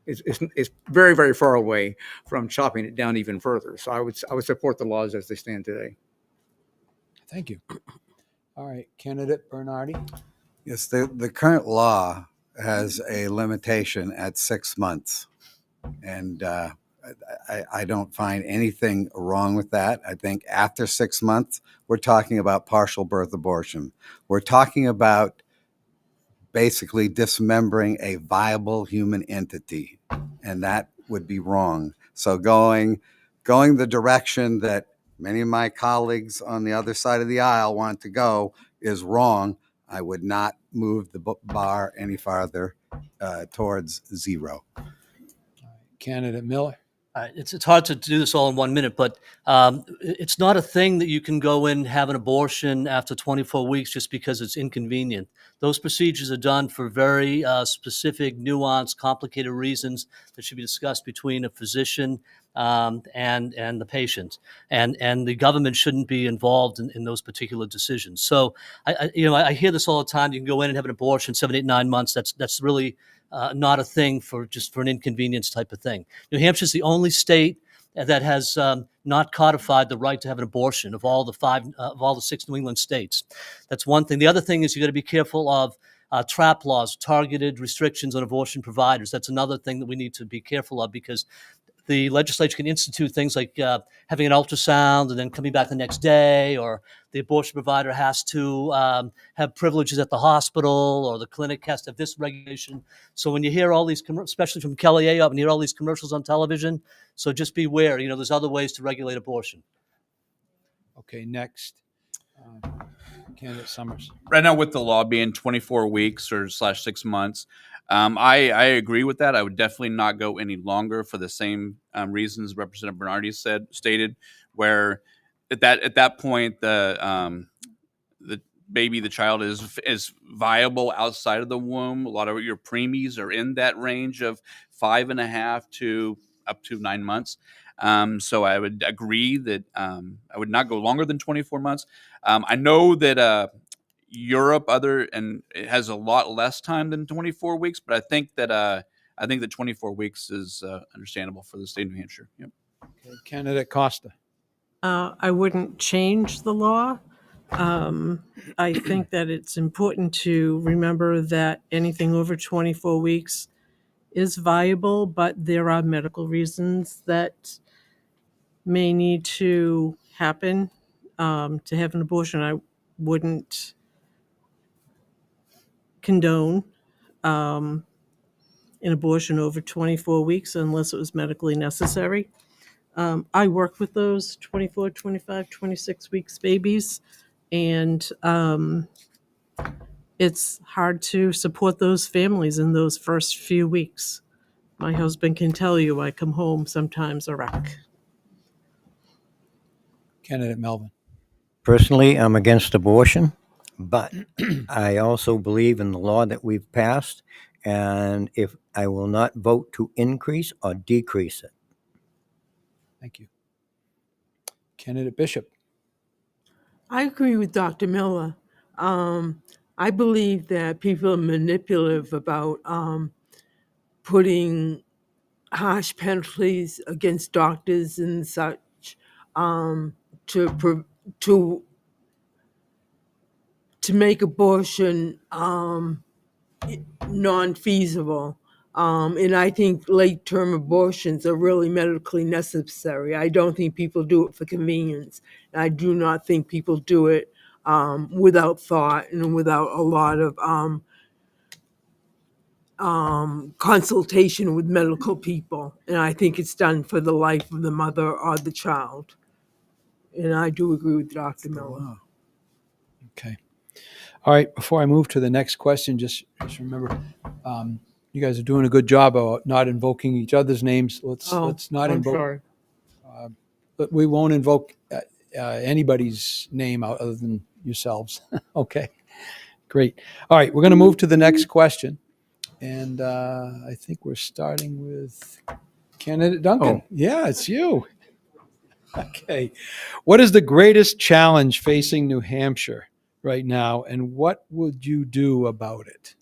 It's very, very far away from chopping it down even further. So I would support the laws as they stand today. Thank you. All right, Candidate Bernardi. Yes, the current law has a limitation at 6 months. And I don't find anything wrong with that. I think after 6 months, we're talking about partial birth abortion. We're talking about basically dismembering a viable human entity, and that would be wrong. So going the direction that many of my colleagues on the other side of the aisle want to go is wrong. I would not move the bar any farther towards zero. Candidate Miller. It's hard to do this all in 1 minute, but it's not a thing that you can go in and have an abortion after 24 weeks just because it's inconvenient. Those procedures are done for very specific, nuanced, complicated reasons that should be discussed between a physician and the patient, and the government shouldn't be involved in those particular decisions. So I hear this all the time. You can go in and have an abortion 7, 8, 9 months. That's really not a thing for an inconvenience type of thing. New Hampshire is the only state that has not codified the right to have an abortion of all the 6 New England states. That's one thing. The other thing is you got to be careful of trap laws, targeted restrictions on abortion providers. That's another thing that we need to be careful of, because the legislature can institute things like having an ultrasound and then coming back the next day, or the abortion provider has to have privileges at the hospital, or the clinic has to have this regulation. So when you hear all these, especially from Kelly Ayotte, when you hear all these commercials on television, so just beware. There's other ways to regulate abortion. Okay, next. Candidate Summers. Right now, with the law being 24 weeks or /6 months, I agree with that. I would definitely not go any longer for the same reasons Representative Bernardi stated, where at that point the baby, the child is viable outside of the womb. A lot of your preemies are in that range of 5.5 to up to 9 months. So I would agree that I would not go longer than 24 months. I know that Europe it has a lot less time than 24 weeks, but I think that 24 weeks is understandable for the state of New Hampshire. Yep. Okay, Candidate Costa. I wouldn't change the law. I think that it's important to remember that anything over 24 weeks is viable, but there are medical reasons that may need to happen to have an abortion. I wouldn't condone an abortion over 24 weeks unless it was medically necessary. I work with those 24, 25, 26 weeks babies, and it's hard to support those families in those first few weeks. My husband can tell you I come home sometimes a wreck. Candidate Melvin. Personally, I'm against abortion, but I also believe in the law that we've passed, and if I will not vote to increase or decrease it. Thank you. Candidate Bishop. I agree with Dr. Miller. I believe that people are manipulative about putting harsh penalties against doctors and such to make abortion non-feasible. And I think late-term abortions are really medically necessary. I don't think people do it for convenience. I do not think people do it without thought and without a lot of consultation with medical people. And I think it's done for the life of the mother or the child. And I do agree with Dr. Miller. Okay. All right. Before I move to the next question, just remember, you guys are doing a good job of not invoking each other's names. Let's not invoke. Sorry. But we won't invoke anybody's name other than yourselves. Okay. Great. All right. We're going to move to the next question, and I think we're starting with Candidate Duncan. Oh. Yeah, it's you. Okay. What is the greatest challenge facing New Hampshire right now, and what would you do about it?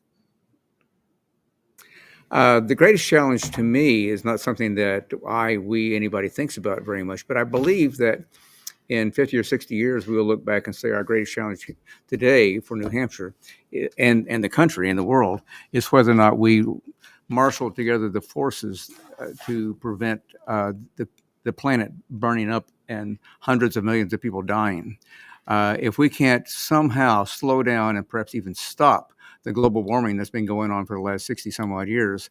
The greatest challenge to me is not something that anybody thinks about very much, but I believe that in 50 or 60 years, we will look back and say our greatest challenge today for New Hampshire and the country and the world is whether or not we marshal together the forces to prevent the planet burning up and hundreds of millions of people dying. If we can't somehow slow down and perhaps even stop the global warming that's been going on for the last 60 some odd years,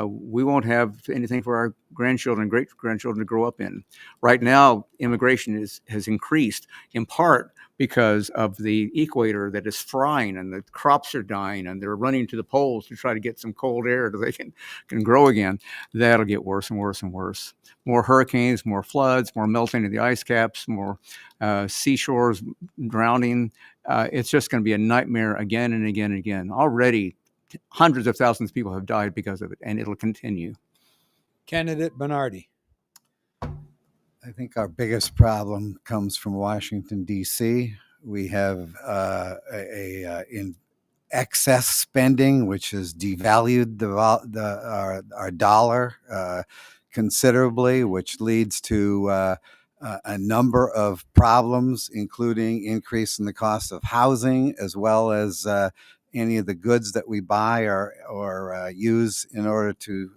we won't have anything for our grandchildren and great-grandchildren to grow up in. Right now, immigration has increased in part because of the equator that is frying and the crops are dying and they're running to the poles to try to get some cold air so they can grow again. That'll get worse and worse and worse. More hurricanes, more floods, more melting of the ice caps, more seashores drowning. It's just going to be a nightmare again and again and again. Already, hundreds of thousands of people have died because of it, and it'll continue. Candidate Bernardi. I think our biggest problem comes from Washington, D.C. We have in excess spending, which has devalued our dollar considerably, which leads to a number of problems, including increase in the cost of housing, as well as any of the goods that we buy or use in order to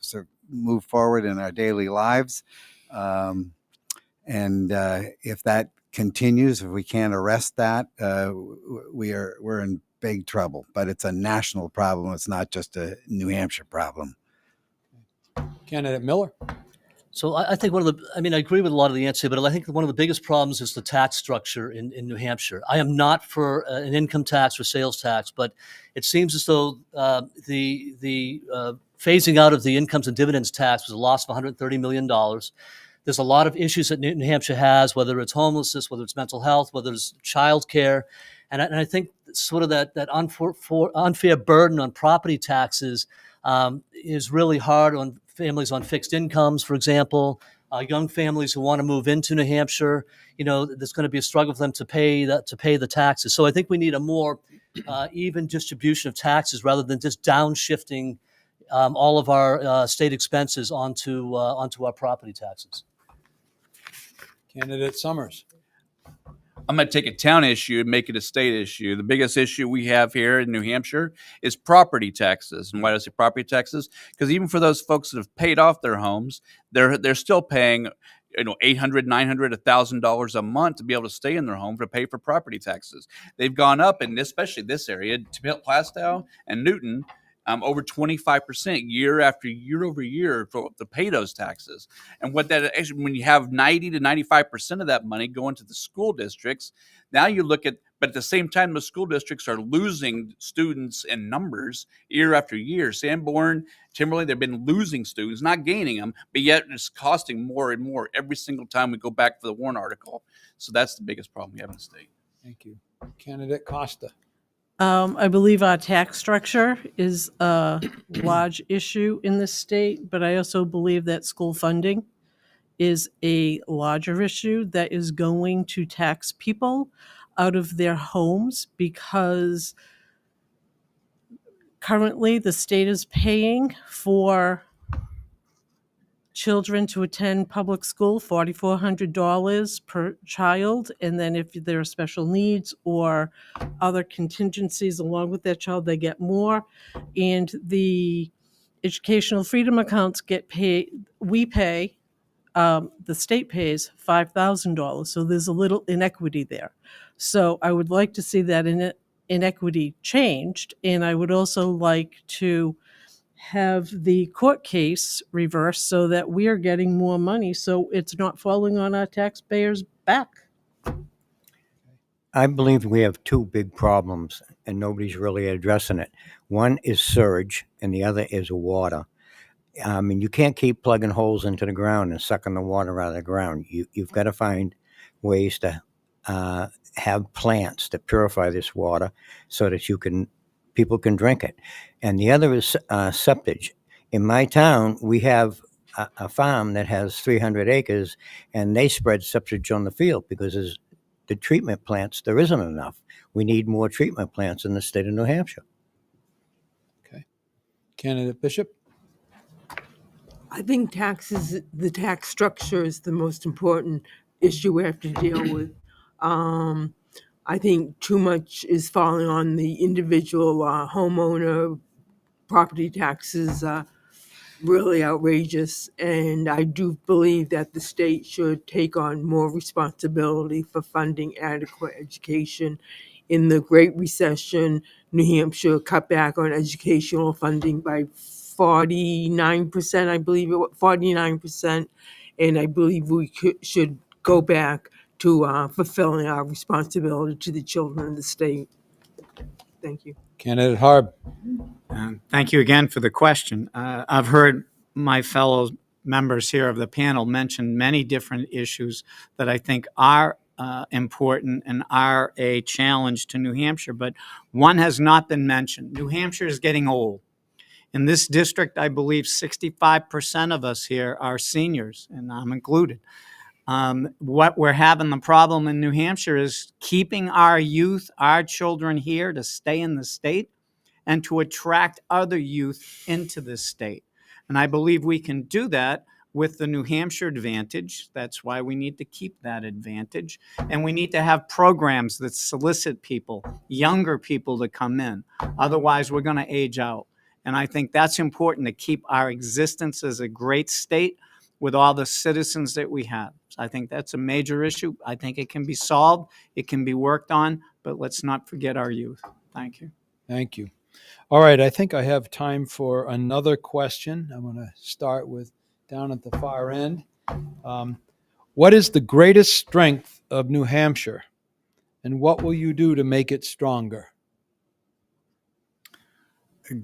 sort of move forward in our daily lives. If that continues, if we can't arrest that, we're in big trouble. But it's a national problem. It's not just a New Hampshire problem. Candidate Miller. So I think I agree with a lot of the answer, but I think one of the biggest problems is the tax structure in New Hampshire. I am not for an income tax or sales tax, but it seems as though the phasing out of the incomes and dividends tax was a loss of $130 million. There's a lot of issues that New Hampshire has, whether it's homelessness, whether it's mental health, whether it's childcare. And I think sort of that unfair burden on property taxes is really hard on families on fixed incomes, for example, young families who want to move into New Hampshire. There's going to be a struggle for them to pay the taxes. So I think we need a more even distribution of taxes rather than just downshifting all of our state expenses onto our property taxes. Candidate Summers. I'm going to take a town issue and make it a state issue. The biggest issue we have here in New Hampshire is property taxes. And why do I say property taxes? Because even for those folks that have paid off their homes, they're still paying $800, $900, $1,000 a month to be able to stay in their home to pay for property taxes. They've gone up, and especially this area, Plaistow and Newton, over 25% year after year over year to pay those taxes. And what that actually, when you have 90 to 95% of that money going to the school districts, now you look at, but at the same time, the school districts are losing students in numbers year after year. Sanborn, Timberlake, they've been losing students, not gaining them, but yet it's costing more and more every single time we go back for the Warren article. So that's the biggest problem we have in the state. Thank you. Candidate Costa. I believe our tax structure is a large issue in this state, but I also believe that school funding is a larger issue that is going to tax people out of their homes because currently the state is paying for children to attend public school, $4,400 per child. And then if there are special needs or other contingencies along with that child, they get more. And the educational freedom accounts get paid, we pay, the state pays $5,000. So there's a little inequity there. So I would like to see that inequity changed. And I would also like to have the court case reversed so that we are getting more money so it's not falling on our taxpayers' back. I believe we have two big problems, and nobody's really addressing it. One is surge, and the other is water. I mean, you can't keep plugging holes into the ground and sucking the water out of the ground. You've got to find ways to have plants that purify this water so that people can drink it. And the other is septage. In my town, we have a farm that has 300 acres, and they spread septage on the field because the treatment plants, there isn't enough. We need more treatment plants in the state of New Hampshire. Okay. Candidate Bishop. I think the tax structure is the most important issue we have to deal with. I think too much is falling on the individual homeowner. Property taxes are really outrageous, and I do believe that the state should take on more responsibility for funding adequate education. In the Great Recession, New Hampshire cut back on educational funding by 49%, I believe it was 49%, and I believe we should go back to fulfilling our responsibility to the children of the state. Thank you. Candidate Harb. Thank you again for the question. I've heard my fellow members here of the panel mention many different issues that I think are important and are a challenge to New Hampshire, but one has not been mentioned. New Hampshire is getting old. In this district, I believe 65% of us here are seniors, and I'm included. What we're having the problem in New Hampshire is keeping our youth, our children here to stay in the state and to attract other youth into this state. And I believe we can do that with the New Hampshire advantage. That's why we need to keep that advantage. And we need to have programs that solicit people, younger people, to come in. Otherwise, we're going to age out. And I think that's important to keep our existence as a great state with all the citizens that we have. So I think that's a major issue. I think it can be solved. It can be worked on, but let's not forget our youth. Thank you. Thank you. All right, I think I have time for another question. I'm going to start with down at the far end. What is the greatest strength of New Hampshire, and what will you do to make it stronger?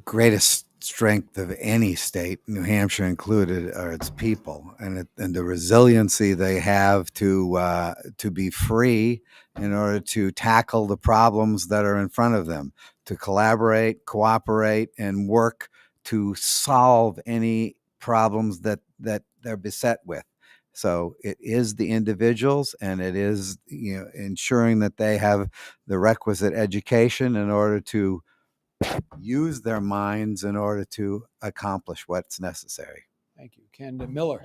Greatest strength of any state, New Hampshire included, are its people and the resiliency they have to be free in order to tackle the problems that are in front of them, to collaborate, cooperate, and work to solve any problems that they're beset with. So it is the individuals, and it is, ensuring that they have the requisite education in order to use their minds in order to accomplish what's necessary. Thank you. Candidate Miller.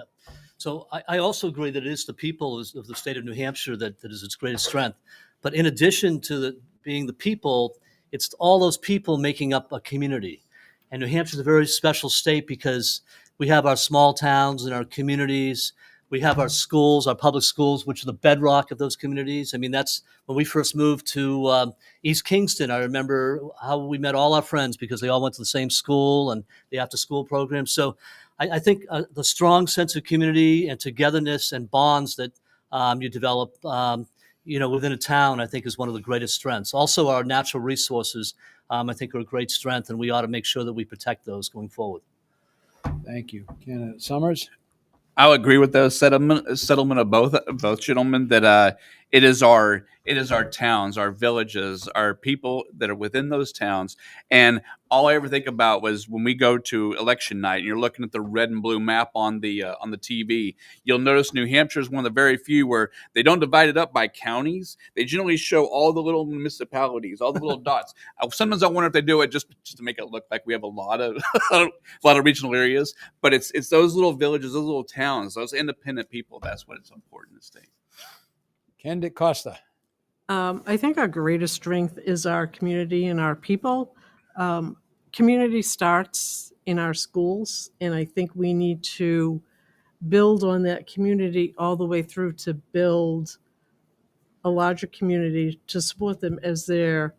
So I also agree that it is the people of the state of New Hampshire that is its greatest strength. But in addition to being the people, it's all those people making up a community. And New Hampshire is a very special state because we have our small towns and our communities. We have our schools, our public schools, which are the bedrock of those communities. I mean, that's when we first moved to East Kingston. I remember how we met all our friends because they all went to the same school and the after-school program. So I think the strong sense of community and togetherness and bonds that you develop, within a town, I think is one of the greatest strengths. Also, our natural resources, I think, are a great strength, and we ought to make sure that we protect those going forward. Thank you. Candidate Summers. I'll agree with the settlement of both gentlemen that it is our towns, our villages, our people that are within those towns. And all I ever think about was when we go to election night and you're looking at the red and blue map on the TV, you'll notice New Hampshire is one of the very few where they don't divide it up by counties. They generally show all the little municipalities, all the little dots. Sometimes I wonder if they do it just to make it look like we have a lot of regional areas, but it's those little villages, those little towns, those independent people. That's what it's important to stay. Candidate Costa. I think our greatest strength is our community and our people. Community starts in our schools, and I think we need to build on that community all the way through to build a larger community to support them as they're,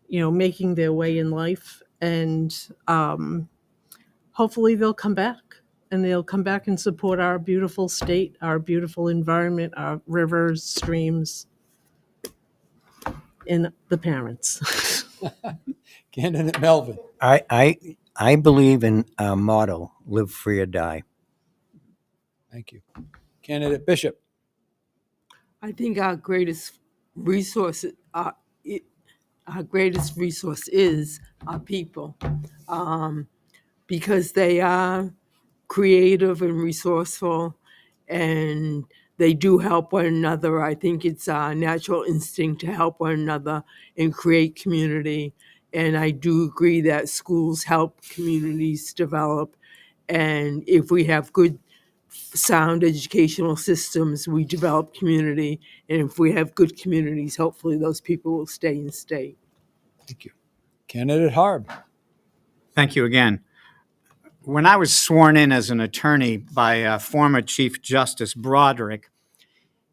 making their way in life. And hopefully they'll come back. And they'll come back and support our beautiful state, our beautiful environment, our rivers, streams, and the parents. Candidate Melvin. I believe in our motto, live free or die. Thank you. Candidate Bishop. I think our greatest resource is our people, because they are creative and resourceful, and they do help one another. I think it's a natural instinct to help one another and create community. And I do agree that schools help communities develop. And if we have good sound educational systems, we develop community. And if we have good communities, hopefully those people will stay and stay. Thank you. Candidate Harb. Thank you again. When I was sworn in as an attorney by former Chief Justice Broderick,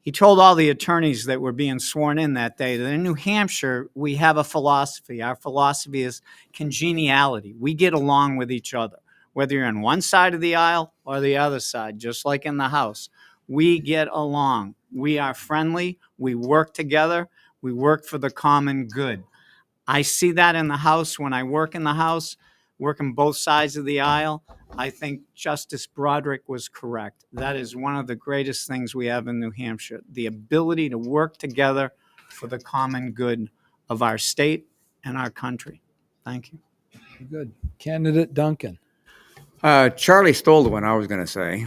he told all the attorneys that were being sworn in that day that in New Hampshire, we have a philosophy. Our philosophy is congeniality. We get along with each other, whether you're on one side of the aisle or the other side, just like in the House. We get along. We are friendly. We work together. We work for the common good. I see that in the House when I work in the House, working both sides of the aisle. I think Justice Broderick was correct. That is one of the greatest things we have in New Hampshire, the ability to work together for the common good of our state and our country. Thank you. Good. Candidate Duncan. Charlie stole the one I was going to say.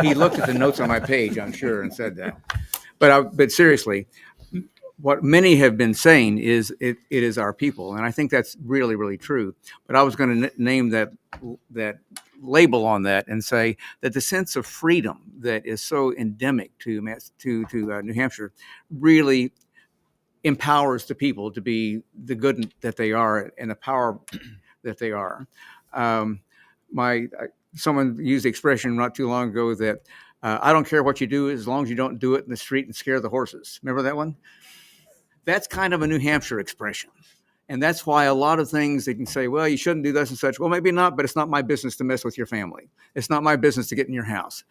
He looked at the notes on my page, I'm sure, and said that. But seriously, what many have been saying is it is our people, and I think that's really, really true. But I was going to name that label on that and say that the sense of freedom that is so endemic to New Hampshire really empowers the people to be the good that they are and the power that they are. Someone used the expression not too long ago that I don't care what you do as long as you don't do it in the street and scare the horses. Remember that one? That's kind of a New Hampshire expression. And that's why a lot of things they can say, well, you shouldn't do this and such. Well, maybe not, but it's not my business to mess with your family. It's not my business to get in your house.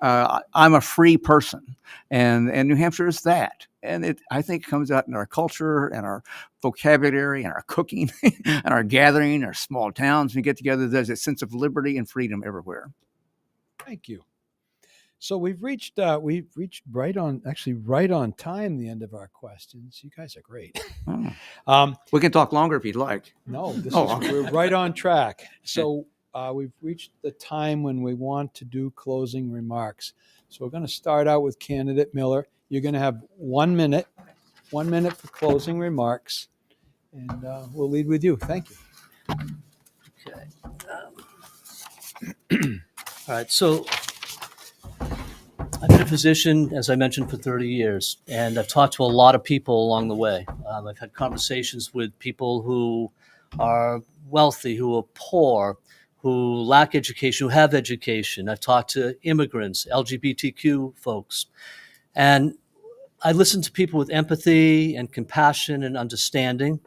I'm a free person, and New Hampshire is that. And I think it comes out in our culture and our vocabulary and our cooking and our gathering, our small towns. We get together, there's a sense of liberty and freedom everywhere. Thank you. So we've reached right on time, the end of our questions. You guys are great. We can talk longer if you'd like. No, we're right on track. So we've reached the time when we want to do closing remarks. So we're going to start out with Candidate Miller. You're going to have 1 minute for closing remarks, and we'll lead with you. Thank you. Okay. All right. So I've been a physician, as I mentioned, for 30 years, and I've talked to a lot of people along the way. I've had conversations with people who are wealthy, who are poor, who lack education, who have education. I've talked to immigrants, LGBTQ folks, and I listen to people with empathy and compassion and understanding.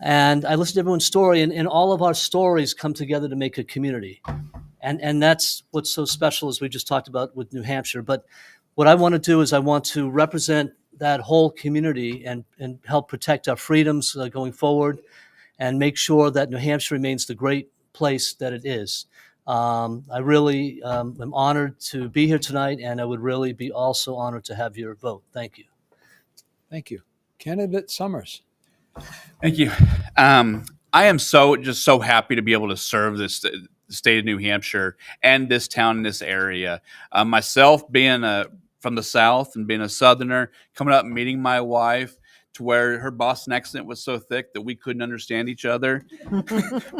And I listen to everyone's story, and all of our stories come together to make a community. And that's what's so special, as we just talked about with New Hampshire. But what I want to do is I want to represent that whole community and help protect our freedoms going forward and make sure that New Hampshire remains the great place that it is. I really am honored to be here tonight, and I would really be also honored to have your vote. Thank you. Thank you. Candidate Summers. Thank you. I am just so happy to be able to serve the state of New Hampshire and this town in this area. Myself being from the South and being a Southerner, coming up and meeting my wife to where her Boston accent was so thick that we couldn't understand each other.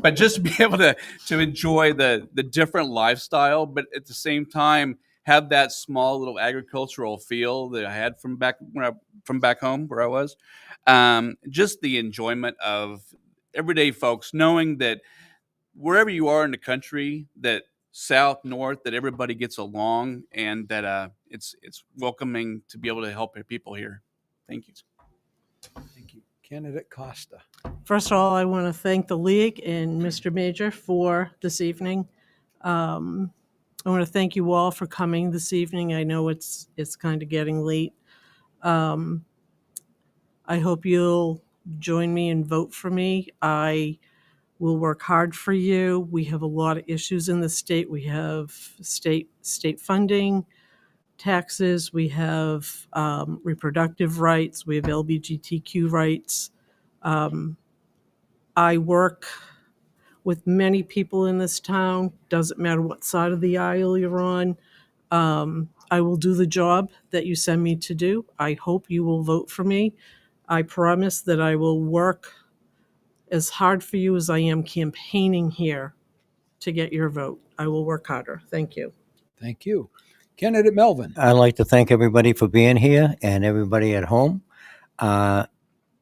But just to be able to enjoy the different lifestyle, but at the same time have that small little agricultural feel that I had from back home where I was. Just the enjoyment of everyday folks, knowing that wherever you are in the country, that south, north, that everybody gets along, and that it's welcoming to be able to help people here. Thank you. Thank you. Candidate Costa. First of all, I want to thank the League and Mr. Major for this evening. I want to thank you all for coming this evening. I know it's kind of getting late. I hope you'll join me and vote for me. I will work hard for you. We have a lot of issues in the state. We have state funding, taxes, we have reproductive rights, we have LGBTQ rights. I work with many people in this town. Doesn't matter what side of the aisle you're on. I will do the job that you send me to do. I hope you will vote for me. I promise that I will work as hard for you as I am campaigning here to get your vote. I will work harder. Thank you. Thank you. Candidate Melvin. I'd like to thank everybody for being here and everybody at home. Uh,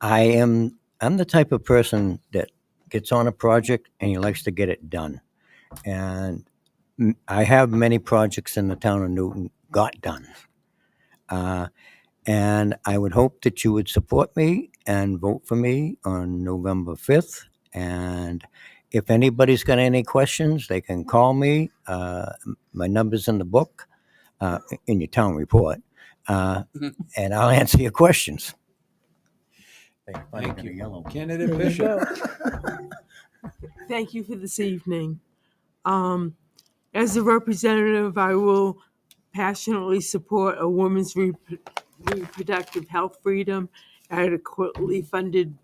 I'm the type of person that gets on a project and he likes to get it done. And I have many projects in the town of Newton got done. And I would hope that you would support me and vote for me on November 5th. And if anybody's got any questions, they can call me. My number's in the book, in your town report, and I'll answer your questions. Thank you. Candidate Bishop. Thank you for this evening. As a representative, I will passionately support a woman's reproductive health freedom, adequately funded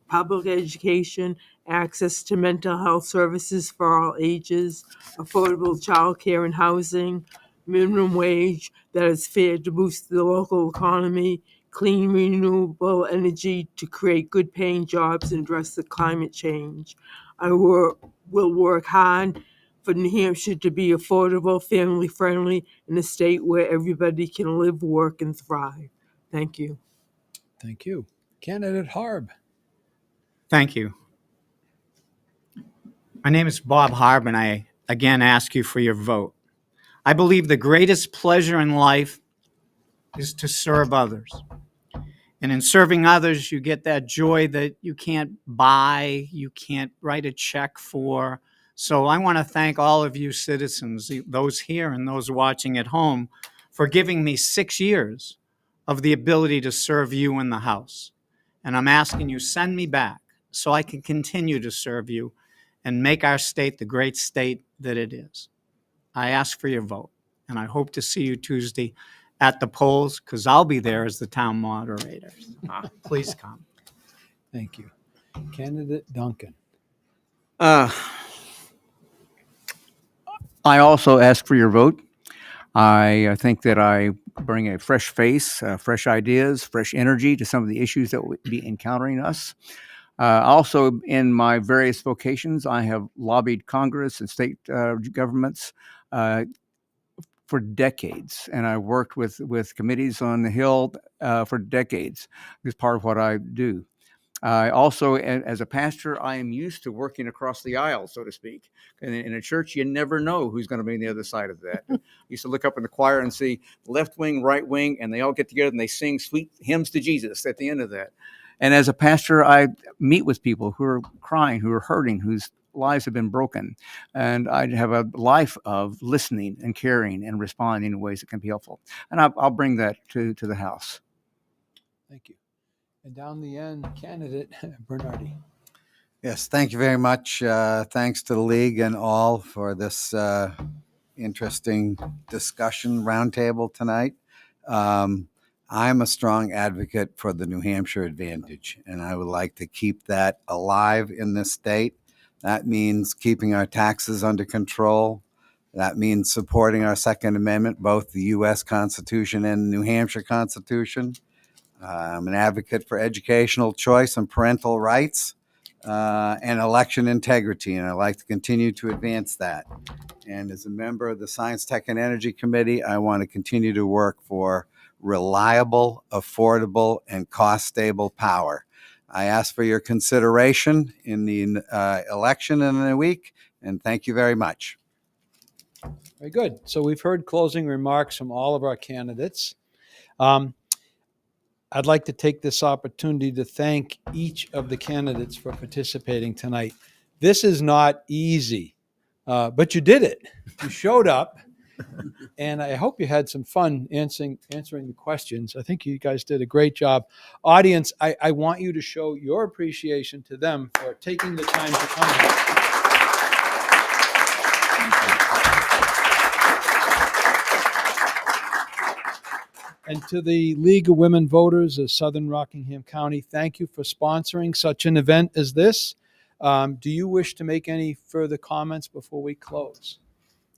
public education, access to mental health services for all ages, affordable childcare and housing, minimum wage that is fair to boost the local economy, clean renewable energy to create good paying jobs and address the climate change. I will work hard for New Hampshire to be affordable, family friendly, in a state where everybody can live, work, and thrive. Thank you. Thank you. Candidate Harb. Thank you. My name is Bob Harb, and I again ask you for your vote. I believe the greatest pleasure in life is to serve others. And in serving others, you get that joy that you can't buy, you can't write a check for. So I want to thank all of you citizens, those here and those watching at home, for giving me 6 years of the ability to serve you in the House. And I'm asking you, send me back so I can continue to serve you and make our state the great state that it is. I ask for your vote, and I hope to see you Tuesday at the polls, because I'll be there as the town moderator. Please come. Thank you. Candidate Duncan. I also ask for your vote. I think that I bring a fresh face, fresh ideas, fresh energy to some of the issues that will be encountering us. Also, in my various vocations, I have lobbied Congress and state governments for decades, and I worked with committees on the Hill for decades. It's part of what I do. I also, as a pastor, I am used to working across the aisle, so to speak. In a church, you never know who's going to be on the other side of that. I used to look up in the choir and see left wing, right wing, and they all get together and they sing sweet hymns to Jesus at the end of that. And as a pastor, I meet with people who are crying, who are hurting, whose lives have been broken. And I have a life of listening and caring and responding in ways that can be helpful. And I'll bring that to the House. Thank you. And down the end, candidate Bernardi. Yes, thank you very much. Thanks to the League and all for this interesting discussion roundtable tonight. I'm a strong advocate for the New Hampshire advantage, and I would like to keep that alive in this state. That means keeping our taxes under control. That means supporting our Second Amendment, both the U.S. Constitution and the New Hampshire Constitution. I'm an advocate for educational choice and parental rights and election integrity, and I'd like to continue to advance that. And as a member of the Science, Tech, and Energy Committee, I want to continue to work for reliable, affordable, and cost-stable power. I ask for your consideration in the election in a week, and thank you very much. Very good. So we've heard closing remarks from all of our candidates. I'd like to take this opportunity to thank each of the candidates for participating tonight. This is not easy, but you did it. You showed up, and I hope you had some fun answering the questions. I think you guys did a great job. Audience, I want you to show your appreciation to them for taking the time to come here. And to the League of Women Voters of Southern Rockingham County, thank you for sponsoring such an event as this. Do you wish to make any further comments before we close?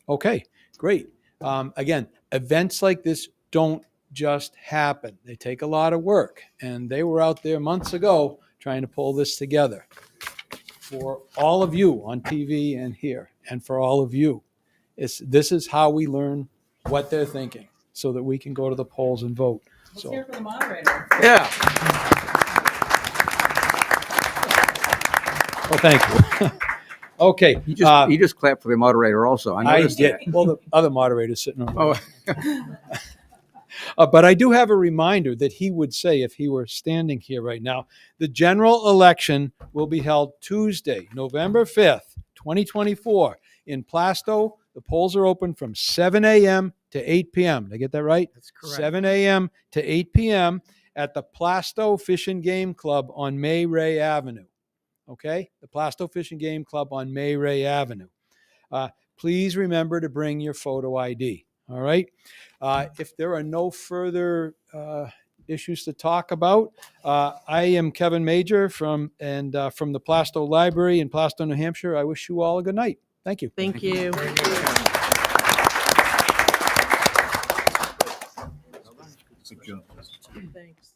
Okay, great. Again, events like this don't just happen. They take a lot of work, and they were out there months ago trying to pull this together for all of you on TV and here. and for all of you. This is how we learn what they're thinking so that we can go to the polls and vote. Let's So, hear for the moderator. yeah. Well, thank you. Okay. You just clapped for the moderator also. I I noticed did. that. Well, the other moderator's sitting over there. Oh, But I do have a reminder that he would say if he were standing here right now. The general election will be held Tuesday, November 5th, 2024 in Plaistow. The polls are open from 7 a.m. to 8 p.m. Did I get that right? that's correct. 7 a.m. to 8 p.m. at the Plaistow Fish and Game Club on May Ray Avenue. Okay? The Plaistow Fish and Game Club on May Ray Avenue. Please remember to bring your photo ID. All right? If there are no further issues to talk about, I am Kevin Major from the Plaistow Library in Plaistow, New Hampshire. I wish you all a good night. Thank you. Thank you. Thanks.